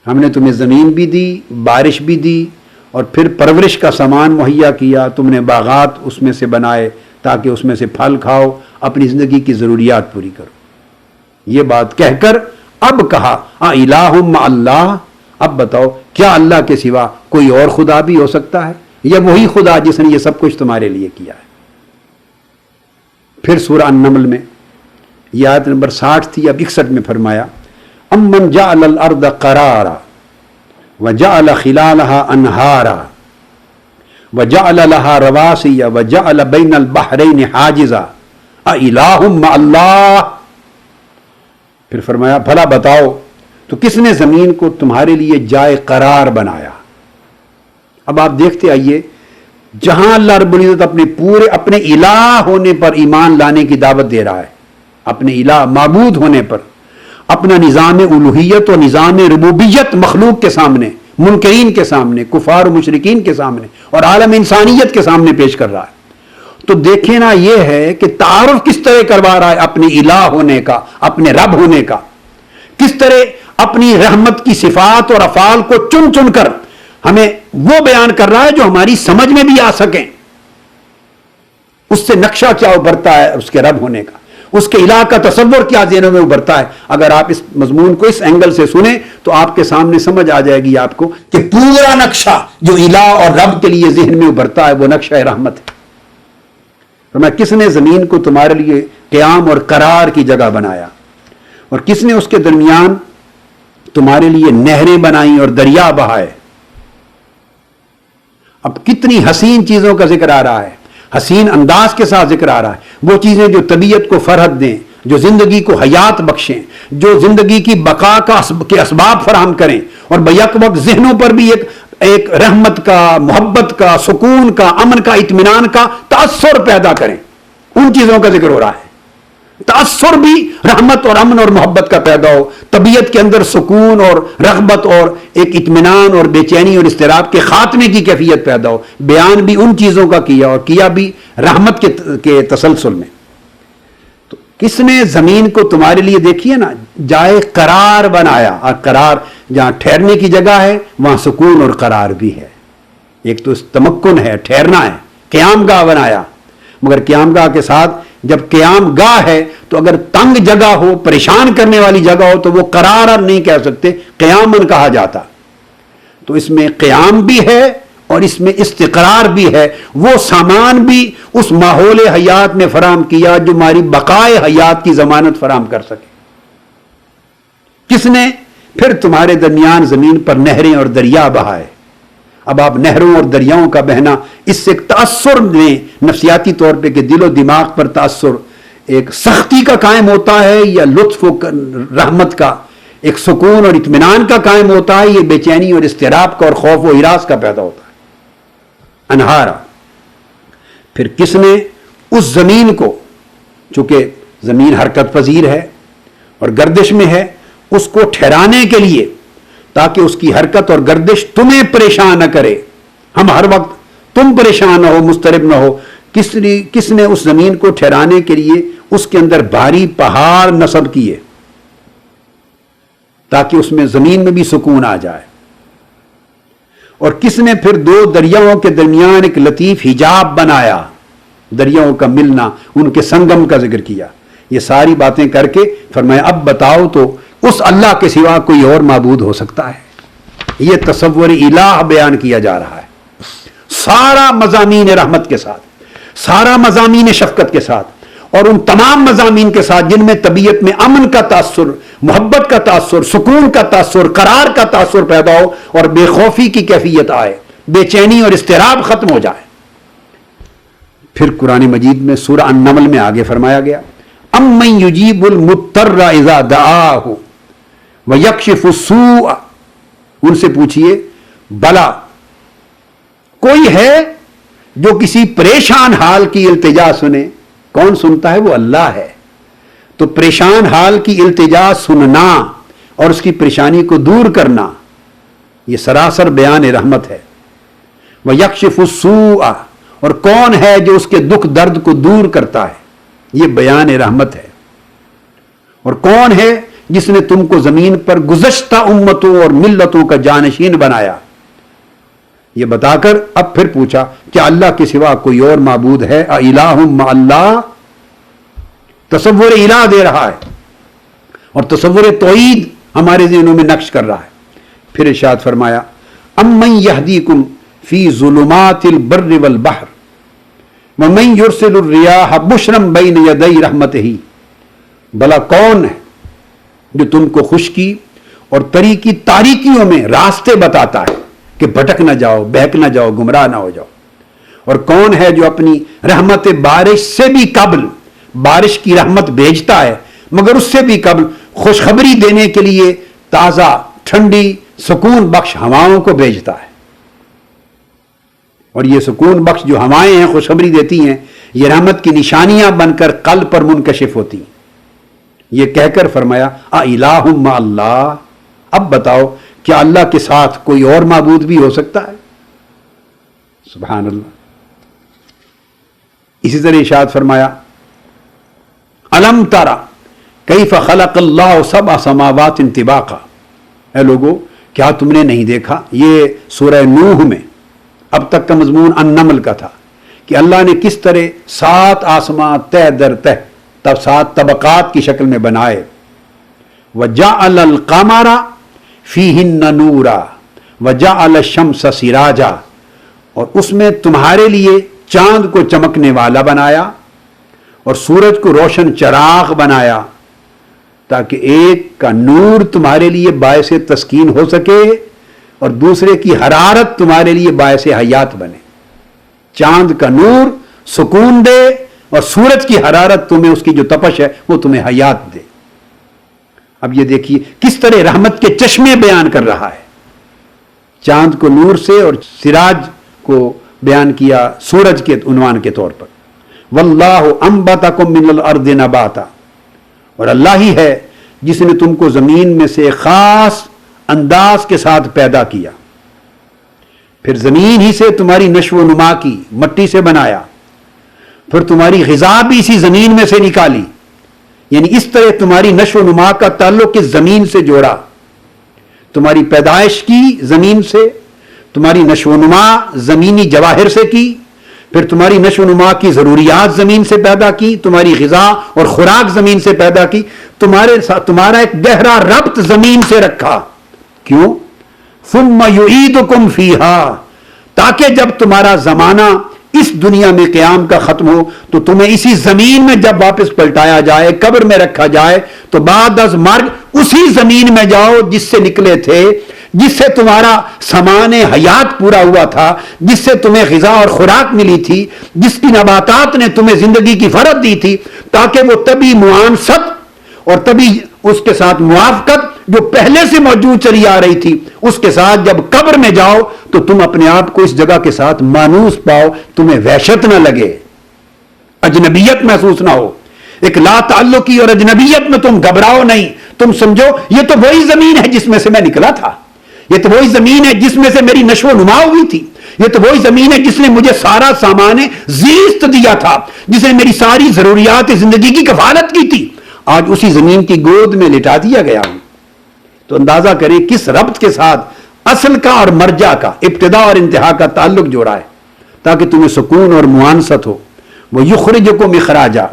Speaker 1: ہم نے تمہیں زمین بھی دی، بارش بھی دی، اور پھر پرورش کا سامان مہیا کیا، تم نے باغات اس میں سے بنائے تاکہ اس میں سے پھل کھاؤ، اپنی زندگی کی ضروریات پوری کرو. یہ بات کہہ کر اب کہا الہ مع اللہ، اب بتاؤ کیا اللہ کے سوا کوئی اور خدا بھی ہو سکتا ہے، یا وہی خدا جس نے یہ سب کچھ تمہارے لیے کیا ہے؟ پھر سورہ النمل میں یہ آیت نمبر 60 تھی، اب 61 میں فرمایا امن جعل الارض قرارا وجعل خلالها انہارا وجعل لها رواسي وجعل بين البحرين حاجزا اِلٰہ مع اللہ۔ پھر فرمایا بھلا بتاؤ تو کس نے زمین کو تمہارے لیے جائے قرار بنایا؟ اب آپ دیکھتے آئیے، جہاں اللہ رب العزت اپنے الہ ہونے پر ایمان لانے کی دعوت دے رہا ہے، اپنے الہ معبود ہونے پر، اپنا نظام الوہیت اور نظام ربوبیت مخلوق کے سامنے، منکرین کے سامنے، کفار و مشرکین کے سامنے اور عالم انسانیت کے سامنے پیش کر رہا ہے، تو دیکھیں نا یہ ہے کہ تعارف کس طرح کروا رہا ہے اپنے الہ ہونے کا، اپنے رب ہونے کا، کس طرح اپنی رحمت کی صفات اور افعال کو چن چن کر ہمیں وہ بیان کر رہا ہے جو ہماری سمجھ میں بھی آ سکیں۔ اس سے نقشہ کیا ابھرتا ہے اس کے رب ہونے کا، اس کے الہ کا تصور کیا ذہنوں میں ابھرتا ہے۔ اگر آپ اس مضمون کو اس اینگل سے سنیں تو آپ کے سامنے سمجھ آ جائے گی آپ کو کہ پورا نقشہ جو الہ اور رب کے لیے ذہن میں ابھرتا ہے وہ نقشہ رحمت ہے۔ فرمایا کس نے زمین کو تمہارے لیے قیام اور قرار کی جگہ بنایا، اور کس نے اس کے درمیان تمہارے لیے نہریں بنائیں اور دریا بہائے۔ اب کتنی حسین چیزوں کا ذکر آ رہا ہے، حسین انداز کے ساتھ ذکر آ رہا ہے، وہ چیزیں جو طبیعت کو فرحت دیں، جو زندگی کو حیات بخشیں، جو زندگی کی بقا کے اسباب فراہم کریں، اور بیک وقت ذہنوں پر بھی ایک رحمت کا، محبت کا، سکون کا، امن کا، اطمینان کا تاثر پیدا کریں۔ ان چیزوں کا ذکر ہو رہا ہے، تاثر بھی رحمت اور امن اور محبت کا پیدا ہو، طبیعت کے اندر سکون اور رغبت اور ایک اطمینان اور بے چینی اور اضطراب کے خاتمے کی کیفیت پیدا ہو۔ بیان بھی ان چیزوں کا کیا، اور کیا بھی رحمت کے تسلسل میں۔ تو کس نے زمین کو تمہارے لیے، دیکھیے نا، جائے قرار بنایا، اور قرار جہاں ٹھہرنے کی جگہ ہے وہاں سکون اور قرار بھی ہے۔ ایک تو تمکن ہے، ٹھہرنا ہے، قیام گاہ بنایا، مگر قیام گاہ کے ساتھ جب قیام گاہ ہے تو اگر تنگ جگہ ہو، پریشان کرنے والی جگہ ہو تو وہ قرار نہیں کہہ سکتے، قیامن کہا جاتا۔ تو اس میں قیام بھی ہے اور اس میں استقرار بھی ہے، وہ سامان بھی اس ماحول حیات میں فراہم کیا جو ہماری بقائے حیات کی ضمانت فراہم کر سکے۔ کس نے پھر تمہارے درمیان زمین پر نہریں اور دریا بہائے۔ اب آپ نہروں اور دریاؤں کا بہنا، اس سے ایک تاثر میں نفسیاتی طور پہ کہ دل و دماغ پر تاثر ایک سختی کا قائم ہوتا ہے یا لطف و رحمت کا، ایک سکون اور اطمینان کا قائم ہوتا ہے، یہ بے چینی اور اضطراب کا اور خوف و ہراس کا پیدا ہوتا ہے۔ انہارا، پھر کس نے اس زمین کو، چونکہ زمین حرکت پذیر ہے اور گردش میں ہے، اس کو ٹھہرانے کے لیے تاکہ اس کی حرکت اور گردش تمہیں پریشان نہ کرے، ہم ہر وقت تم پریشان نہ ہو، مضطرب نہ ہو، کس نے اس زمین کو ٹھہرانے کے لیے اس کے اندر بھاری پہاڑ نصب کیے تاکہ اس میں زمین میں بھی سکون آ جائے، اور کس نے پھر دو دریاؤں کے درمیان ایک لطیف حجاب بنایا، دریاؤں کا ملنا، ان کے سنگم کا ذکر کیا۔ یہ ساری باتیں کر کے فرمایا اب بتاؤ تو اس اللہ کے سوا کوئی اور معبود ہو سکتا ہے؟ یہ تصور الہ بیان کیا جا رہا ہے، سارا مضامین رحمت کے ساتھ، سارا مضامین شفقت کے ساتھ، اور ان تمام مضامین کے ساتھ جن میں طبیعت میں امن کا تاثر، محبت کا تاثر، سکون کا تاثر، قرار کا تاثر پیدا ہو اور بے خوفی کی کیفیت آئے، بے چینی اور اضطراب ختم ہو جائے۔ پھر قرآن مجید میں سورہ النمل میں آگے فرمایا گیا امن یجیب المضطر اذا دعاہ ویکشف السوء، ان سے پوچھئے بلا کوئی ہے جو کسی پریشان حال کی التجا سنے؟ کون سنتا ہے؟ وہ اللہ ہے۔ تو پریشان حال کی التجا سننا اور اس کی پریشانی کو دور کرنا، یہ سراسر بیان رحمت ہے۔ ویکشف السوء، اور کون ہے جو اس کے دکھ درد کو دور کرتا ہے، یہ بیان رحمت ہے۔ اور کون ہے جس نے تم کو زمین پر گزشتہ امتوں اور ملتوں کا جانشین بنایا؟ یہ بتا کر اب پھر پوچھا کیا اللہ کے سوا کوئی اور معبود ہے؟ الہ مع اللہ، تصور الہ دے رہا ہے اور تصور توحید ہمارے ذہنوں میں نقش کر رہا ہے. پھر ارشاد فرمایا امن یہدیکم فی ظلمات البر والبحر ومن یرسل الریاح بشرا بین یدی رحمتہ، بھلا کون ہے جو تم کو خشکی اور تری کی تاریکیوں میں راستے بتاتا ہے کہ بھٹک نہ جاؤ، بہک نہ جاؤ، گمراہ نہ ہو جاؤ، اور کون ہے جو اپنی رحمت بارش سے بھی قبل بارش کی رحمت بھیجتا ہے مگر اس سے بھی قبل خوشخبری دینے کے لیے تازہ ٹھنڈی سکون بخش ہواؤں کو بھیجتا ہے. اور یہ سکون بخش جو ہوائیں ہیں خوشخبری دیتی ہیں، یہ رحمت کی نشانیاں بن کر قلب پر منکشف ہوتی ہیں. یہ کہہ کر فرمایا اِلٰہٌ مع اللہ، اب بتاؤ کیا اللہ کے ساتھ کوئی اور معبود بھی ہو سکتا ہے؟ سبحان اللہ. اسی طرح ارشاد فرمایا الم ترى کیف خلق اللہ سبع سماوات طباقا، اے لوگو کیا تم نے نہیں دیکھا، یہ سورہ نوح میں اب تک کا مضمون النمل کا تھا کہ اللہ نے کس طرح 7 آسمان تہ در تہ تب 7 طبقات کی شکل میں بنائے. وجعل القمر فیہن نورا وجعل الشمس سراجا، اور اس میں تمہارے لیے چاند کو چمکنے والا بنایا اور سورج کو روشن چراغ بنایا تاکہ ایک کا نور تمہارے لیے باعث تسکین ہو سکے اور دوسرے کی حرارت تمہارے لیے باعث حیات بنے. چاند کا نور سکون دے اور سورج کی حرارت تمہیں اس کی جو تپش ہے وہ تمہیں حیات دے. اب یہ دیکھیے کس طرح رحمت کے چشمے بیان کر رہا ہے. چاند کو نور سے اور سراج کو بیان کیا سورج کے عنوان کے طور پر. واللہ انبتکم من الارض نباتا، اور اللہ ہی ہے جس نے تم کو زمین میں سے خاص انداز کے ساتھ پیدا کیا، پھر زمین ہی سے تمہاری نشو و نما کی، مٹی سے بنایا، پھر تمہاری غذا بھی اسی زمین میں سے نکالی. یعنی اس طرح تمہاری نشو و نما کا تعلق اس زمین سے جوڑا، تمہاری پیدائش کی زمین سے، تمہاری نشو و نما زمینی جواہر سے کی، پھر تمہاری نشو و نما کی ضروریات زمین سے پیدا کی، تمہاری غذا اور خوراک زمین سے پیدا کی، تمہارے ساتھ تمہارا ایک گہرا ربط زمین سے رکھا. کیوں؟ ثم یعیدکم فیہا، تاکہ جب تمہارا زمانہ اس دنیا میں قیام کا ختم ہو تو تمہیں اسی زمین میں جب واپس پلٹایا جائے، قبر میں رکھا جائے تو بعد از مرگ اسی زمین میں جاؤ جس سے نکلے تھے، جس سے تمہارا سامان حیات پورا ہوا تھا، جس سے تمہیں غذا اور خوراک ملی تھی، جس کی نباتات نے تمہیں زندگی کی فرد دی تھی، تاکہ وہ طبی معانست اور طبی اس کے ساتھ موافقت جو پہلے سے موجود چلی آ رہی تھی اس کے ساتھ جب قبر میں جاؤ تو تم اپنے آپ کو اس جگہ کے ساتھ مانوس پاؤ، تمہیں وحشت نہ لگے، اجنبیت محسوس نہ ہو، ایک لا تعلقی اور اجنبیت میں تم گھبراؤ نہیں. تم سمجھو یہ تو وہی زمین ہے جس میں سے میں نکلا تھا، یہ تو وہی زمین ہے جس میں سے میری نشو و نما ہوئی تھی، یہ تو وہی زمین ہے جس نے مجھے سارا سامان زیست دیا تھا، جس نے میری ساری ضروریات زندگی کی کفالت کی تھی. آج اسی زمین کی گود میں لٹا دیا گیا ہوں. تو اندازہ کریں کس ربط کے ساتھ اصل کا اور مرجع کا، ابتدا اور انتہا کا تعلق جوڑا ہے تاکہ تمہیں سکون اور معانست ہو. وہ یخرجکم اخراجا،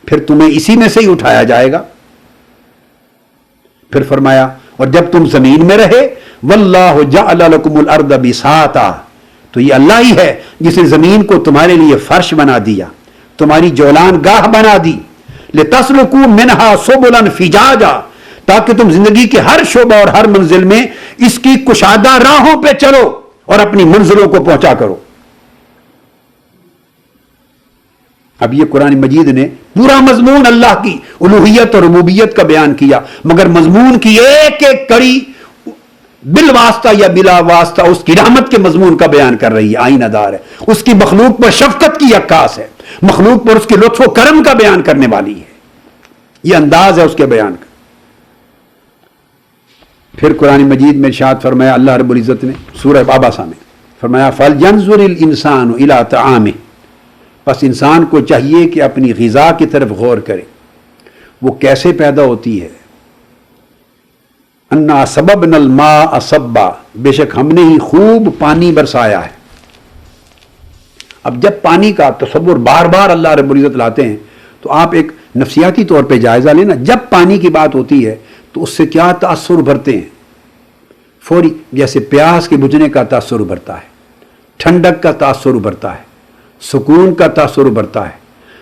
Speaker 1: پھر تمہیں اسی میں سے ہی اٹھایا جائے گا. پھر فرمایا اور جب تم زمین میں رہے واللہ جعل لکم الارض بساطا، تو یہ اللہ ہی ہے جس نے زمین کو تمہارے لیے فرش بنا دیا، تمہاری جولان گاہ بنا دی. لتسلکوا منہا سبلا فجاجا، تاکہ تم زندگی کے ہر شعبہ اور ہر منزل میں اس کی کشادہ راہوں پہ چلو اور اپنی منزلوں کو پہنچا کرو. اب یہ قرآن مجید نے پورا مضمون اللہ کی الوہیت اور ربوبیت کا بیان کیا، مگر مضمون کی ایک ایک کڑی بالواسطہ یا بلا واسطہ اس کی رحمت کے مضمون کا بیان کر رہی ہے، آئینہ دار ہے، اس کی مخلوق پر شفقت کی عکاس ہے، مخلوق پر اس کے لطف و کرم کا بیان کرنے والی ہے. یہ انداز ہے اس کے بیان کا. پھر قرآن مجید میں ارشاد فرمایا اللہ رب العزت نے سورہ عباسہ میں فرمایا فَلْيَنْظُرِ الْإِنسَانُ إِلَىٰ طَعَامِهِ، بس انسان کو چاہیے کہ اپنی غذا کی طرف غور کرے، وہ کیسے پیدا ہوتی ہے. اَنَّا صَبَبْنَا الْمَاءَ صَبًّا، بے شک ہم نے ہی خوب پانی برسایا ہے. اب جب پانی کا تصور بار بار اللہ رب العزت لاتے ہیں تو آپ ایک نفسیاتی طور پہ جائزہ لینا. جب پانی کی بات ہوتی ہے تو اس سے کیا تاثر ابھرتے ہیں فوری، جیسے پیاس کے بجھنے کا تاثر ابھرتا ہے، ٹھنڈک کا تاثر ابھرتا ہے، سکون کا تاثر ابھرتا ہے،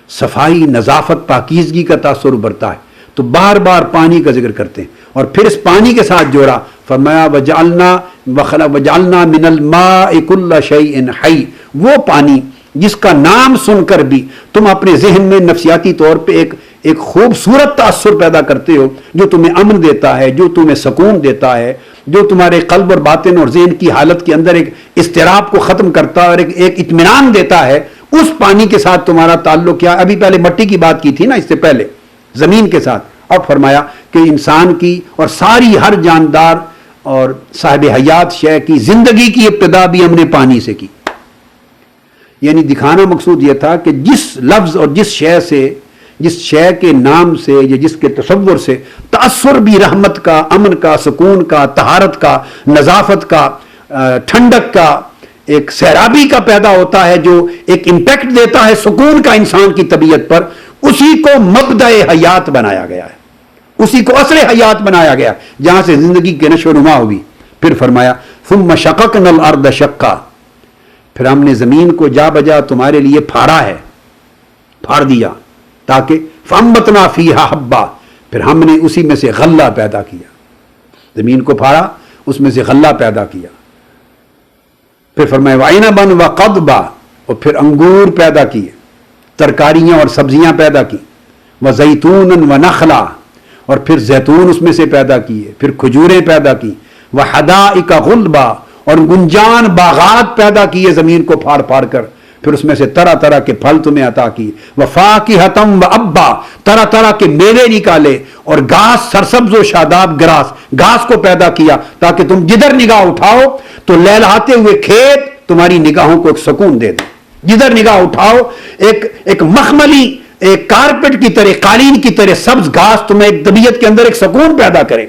Speaker 1: صفائی، نظافت، پاکیزگی کا تاثر ابھرتا ہے. تو بار بار پانی کا ذکر کرتے ہیں اور پھر اس پانی کے ساتھ جوڑا، فرمایا وجعلنا من الماء کل شیء حی، وہ پانی جس کا نام سن کر بھی تم اپنے ذہن میں نفسیاتی طور پہ ایک خوبصورت تاثر پیدا کرتے ہو، جو تمہیں امن دیتا ہے، جو تمہیں سکون دیتا ہے، جو تمہارے قلب اور باطن اور ذہن کی حالت کے اندر ایک اضطراب کو ختم کرتا ہے اور ایک اطمینان دیتا ہے، اس پانی کے ساتھ تمہارا تعلق کیا؟ ابھی پہلے مٹی کی بات کی تھی نا، اس سے پہلے زمین کے ساتھ. اب فرمایا کہ انسان کی اور ساری ہر جاندار اور صاحب حیات شے کی زندگی کی ابتدا بھی ہم نے پانی سے کی. یعنی دکھانا مقصود یہ تھا کہ جس لفظ اور جس شے کے نام سے یا جس کے تصور سے تأثر بھی رحمت کا، امن کا، سکون کا، طہارت کا، نظافت کا، ٹھنڈک کا، ایک سیرابی کا پیدا ہوتا ہے، جو ایک امپیکٹ دیتا ہے سکون کا انسان کی طبیعت پر، اسی کو مبدأ حیات بنایا گیا ہے، اسی کو اصل حیات بنایا گیا، جہاں سے زندگی کی نشو و نما ہوئی. پھر فرمایا ثم شققنا الارض شقا، پھر ہم نے زمین کو جا بجا تمہارے لیے پھاڑا ہے، پھاڑ دیا، تاکہ فانبتنا فیہا حبا، پھر ہم نے اسی میں سے غلہ پیدا کیا. زمین کو پھاڑا، اس میں سے غلہ پیدا کیا. پھر فرمایا وعنبا وقضبا، اور پھر انگور پیدا کیے، ترکاریاں اور سبزیاں پیدا کی، وزیتونا ونخلا، اور پھر زیتون اس میں سے پیدا کیے، پھر کھجوریں پیدا کی، وحدائق غلبا، اور گنجان باغات پیدا کیے زمین کو پھاڑ پھاڑ کر، پھر اس میں سے طرح طرح کے پھل تمہیں عطا کیے، وفاکہۃ وابا، طرح طرح کے میوے نکالے، اور گھاس سرسبز و شاداب گھاس کو پیدا کیا، تاکہ تم جدھر نگاہ اٹھاؤ تو لہلہاتے ہوئے کھیت تمہاری نگاہوں کو ایک سکون دے دیں. جدھر نگاہ اٹھاؤ ایک مخملی، ایک کارپٹ کی طرح، قالین کی طرح سبز گھاس تمہیں ایک طبیعت کے اندر ایک سکون پیدا کرے.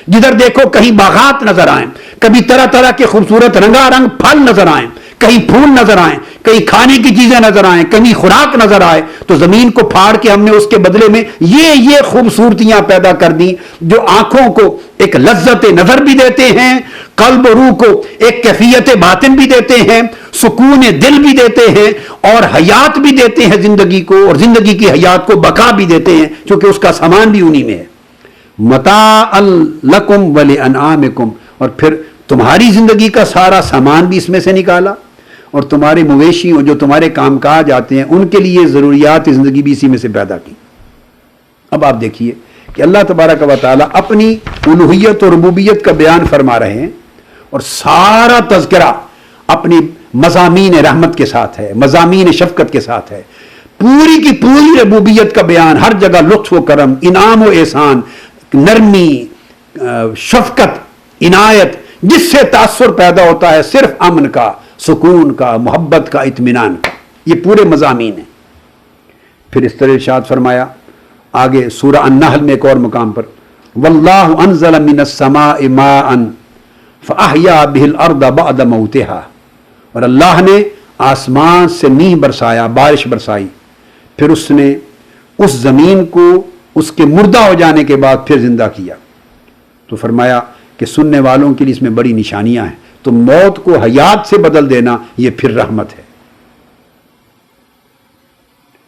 Speaker 1: جدھر دیکھو کہیں باغات نظر آئیں، کبھی طرح طرح کے خوبصورت رنگا رنگ پھل نظر آئیں، کہیں پھول نظر آئیں، کہیں کھانے کی چیزیں نظر آئیں، کہیں خوراک نظر آئے، تو زمین کو پھاڑ کے ہم نے اس کے بدلے میں یہ خوبصورتیاں پیدا کر دی، جو آنکھوں کو ایک لذت نظر بھی دیتے ہیں، قلب و روح کو ایک کیفیت باطن بھی دیتے ہیں، سکون دل بھی دیتے ہیں، اور حیات بھی دیتے ہیں زندگی کو، اور زندگی کی حیات کو بقا بھی دیتے ہیں، چونکہ اس کا سامان بھی انہی میں ہے. متاع لکم ولانعامکم، اور پھر تمہاری زندگی کا سارا سامان بھی اس میں سے نکالا، اور تمہارے مویشیوں جو تمہارے کام کاج آتے ہیں ان کے لیے ضروریات زندگی بھی اسی میں سے پیدا کی. اب آپ دیکھیے کہ اللہ تبارک و تعالیٰ اپنی الوہیت اور ربوبیت کا بیان فرما رہے ہیں، اور سارا تذکرہ اپنی مضامین رحمت کے ساتھ ہے، مضامین شفقت کے ساتھ ہے. پوری کی پوری ربوبیت کا بیان، ہر جگہ لطف و کرم، انعام و احسان، نرمی، شفقت، عنایت، جس سے تاثر پیدا ہوتا ہے صرف امن کا، سکون کا، محبت کا، اطمینان کا. یہ پورے مضامین ہیں. پھر اس طرح ارشاد فرمایا آگے سورہ النحل میں ایک اور مقام پر، واللہ انزل من السماء ماء فاحیا به الارض بعد موتها، اور اللہ نے آسمان سے میہ برسایا، بارش برسائی، پھر اس نے اس زمین کو اس کے مردہ ہو جانے کے بعد پھر زندہ کیا. تو فرمایا کہ سننے والوں کے لیے اس میں بڑی نشانیاں ہیں. تو موت کو حیات سے بدل دینا یہ پھر رحمت ہے.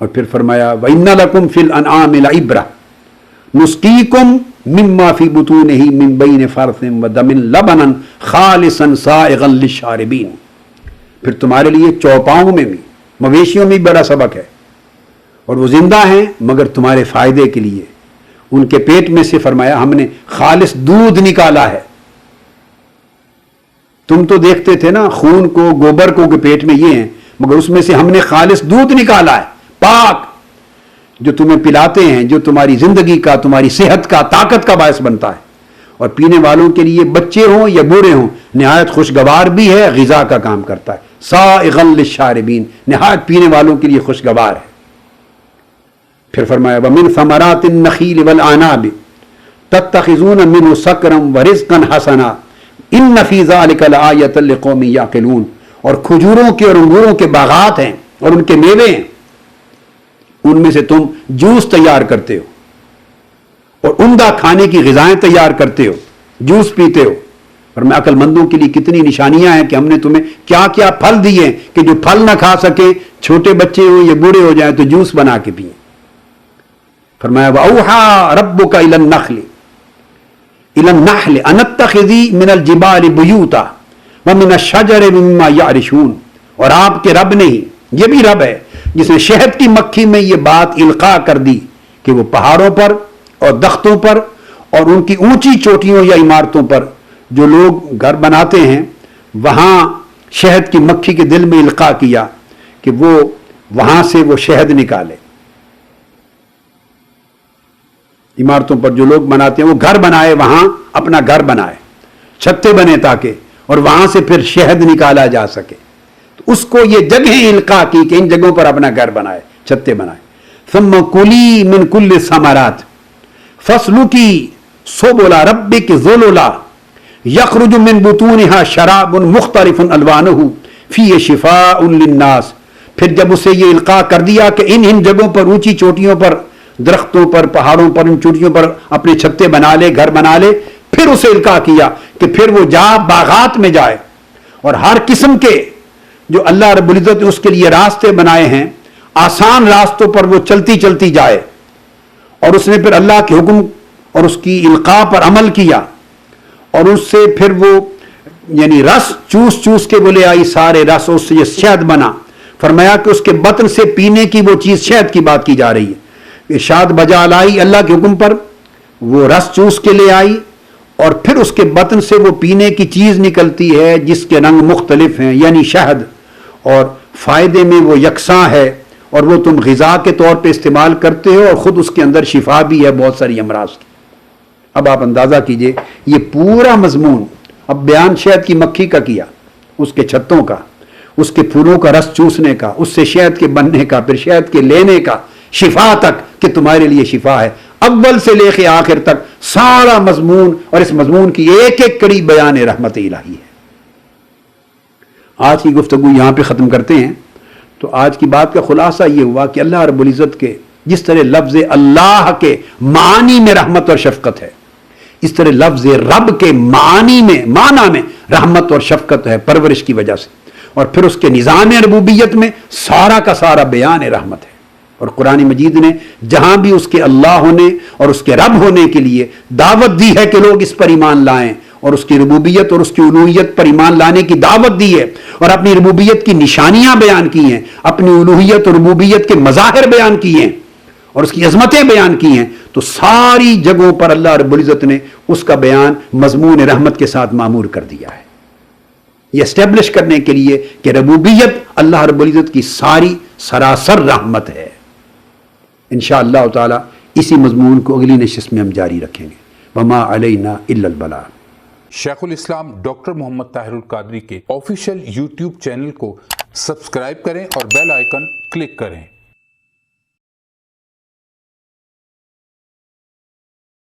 Speaker 1: اور پھر فرمایا وَإِنَّ لَكُمْ فِي الْأَنْعَامِ لَعِبْرَةً نُسْقِيكُمْ مِمَّا فِي بُطُونِهِ مِنْ بَيْنِ فَرْثٍ وَدَمٍ لَبَنًا خَالِصًا سَائِغًا لِلشَّارِبِينَ. پھر تمہارے لیے چوپاؤں میں بھی، مویشیوں میں بھی بڑا سبق ہے، اور وہ زندہ ہیں مگر تمہارے فائدے کے لیے. ان کے پیٹ میں سے فرمایا ہم نے خالص دودھ نکالا ہے. تم تو دیکھتے تھے نا خون کو، گوبر کو کہ پیٹ میں یہ ہیں، مگر اس میں سے ہم نے خالص دودھ نکالا ہے، پاک، جو تمہیں پلاتے ہیں، جو تمہاری زندگی کا، تمہاری صحت کا، طاقت کا باعث بنتا ہے. اور پینے والوں کے لیے بچے ہوں یا بوڑھے ہوں نہایت خوشگوار بھی ہے، غذا کا کام کرتا ہے. سائغا للشاربین، نہایت پینے والوں کے لیے خوشگوار ہے. پھر فرمایا وَمِن ثَمَرَاتِ النَّخِيلِ وَالْأَعْنَابِ تَتَّخِذُونَ مِنْهُ سَكْرًا وَرِزْقًا حَسَنًا إِنَّ فِي ذَلِكَ لَآيَةً لِقَوْمٍ يَعْقِلُونَ. اور کھجوروں کے اور انگوروں کے باغات ہیں اور ان کے میوے ہیں، ان میں سے تم جوس تیار کرتے ہو اور عمدہ کھانے کی غذائیں تیار کرتے ہو، جوس پیتے ہو، اور میں عقل مندوں کے لیے کتنی نشانیاں ہیں کہ ہم نے تمہیں کیا کیا پھل دیے کہ جو پھل نہ کھا سکے، چھوٹے بچے ہوں یا بوڑھے ہو جائیں تو جوس بنا کے پئیں۔ فرمایا وَأَوْحَىٰ رَبُّكَ إِلَى النَّخْلِ أَنِ اتَّخِذِي مِنَ الْجِبَالِ بُيُوتًا وَمِنَ الشَّجَرِ مِمَّا يَعْرِشُونَ، اور آپ کے رب نے ہی، یہ بھی رب ہے جس نے شہد کی مکھی میں یہ بات القاء کر دی کہ وہ پہاڑوں پر اور درختوں پر اور ان کی اونچی چوٹیوں یا عمارتوں پر جو لوگ گھر بناتے ہیں وہاں شہد کی مکھی کے دل میں القاء کیا کہ وہ وہاں سے وہ شہد نکالے۔ عمارتوں پر جو لوگ بناتے ہیں وہ گھر بنائے، وہاں اپنا گھر بنائے، چھتے بنے تاکہ، اور وہاں سے پھر شہد نکالا جا سکے، تو اس کو یہ جگہیں القاء کی کہ ان جگہوں پر اپنا گھر بنائے، چھتے بنائے۔ ثم کلی من کل الثمرات فاسلکی سبل ربک ذللا یخرج من بطونها شراب مختلف الوانہ فیہ شفاء للناس، پھر جب اسے یہ القاء کر دیا کہ ان جگہوں پر، اونچی چوٹیوں پر، درختوں پر، پہاڑوں پر، ان چوٹیوں پر اپنے چھتے بنا لے، گھر بنا لے، پھر اسے القاء کیا کہ پھر وہ جا باغات میں جائے اور ہر قسم کے جو اللہ رب العزت نے اس کے لیے راستے بنائے ہیں، آسان راستوں پر وہ چلتی چلتی جائے، اور اس نے پھر اللہ کے حکم اور اس کی القاء پر عمل کیا، اور اس سے پھر وہ یعنی رس چوس چوس کے وہ لے آئی، سارے رس، اس سے یہ شہد بنا۔ فرمایا کہ اس کے بطن سے پینے کی وہ چیز، شہد کی بات کی جا رہی ہے، ارشاد بجا لائی اللہ کے حکم پر، وہ رس چوس کے لے آئی، اور پھر اس کے بطن سے وہ پینے کی چیز نکلتی ہے جس کے رنگ مختلف ہیں، یعنی شہد، اور فائدے میں وہ یکساں ہے، اور وہ تم غذا کے طور پہ استعمال کرتے ہو، اور خود اس کے اندر شفا بھی ہے بہت ساری امراض کی۔ اب آپ اندازہ کیجئے یہ پورا مضمون اب بیان شہد کی مکھی کا کیا، اس کے چھتوں کا، اس کے پھولوں کا رس چوسنے کا، اس سے شہد کے بننے کا، پھر شہد کے لینے کا، شفا تک کہ تمہارے لیے شفا ہے، اول سے لے کے آخر تک سارا مضمون، اور اس مضمون کی ایک ایک کڑی بیان رحمت الہی ہے۔ آج کی گفتگو یہاں پہ ختم کرتے ہیں۔ تو آج کی بات کا خلاصہ یہ ہوا کہ اللہ رب العزت کے جس طرح لفظ اللہ کے معنی میں رحمت اور شفقت ہے، اس طرح لفظ رب کے معنی میں رحمت اور شفقت ہے، پرورش کی وجہ سے، اور پھر اس کے نظام ربوبیت میں سارا کا سارا بیان رحمت ہے۔ اور قرآن مجید نے جہاں بھی اس کے اللہ ہونے اور اس کے رب ہونے کے لیے دعوت دی ہے کہ لوگ اس پر ایمان لائیں، اور اس کی ربوبیت اور اس کی الوہیت پر ایمان لانے کی دعوت دی ہے، اور اپنی ربوبیت کی نشانیاں بیان کی ہیں، اپنی الوہیت اور ربوبیت کے مظاہر بیان کیے ہیں، اور اس کی عظمتیں بیان کی ہیں، تو ساری جگہوں پر اللہ رب العزت نے اس کا بیان مضمون رحمت کے ساتھ معمور کر دیا ہے، یہ اسٹیبلش کرنے کے لیے کہ ربوبیت اللہ رب العزت کی ساری سراسر رحمت ہے۔ انشاءاللہ تعالی اسی مضمون کو اگلی نشست میں ہم جاری رکھیں گے۔ وما علینا الا البلاغ۔
Speaker 2: شیخ الاسلام ڈاکٹر محمد طاہر القادری کے آفیشیل یوٹیوب چینل کو سبسکرائب کریں اور بیل آئیکن کلک کریں۔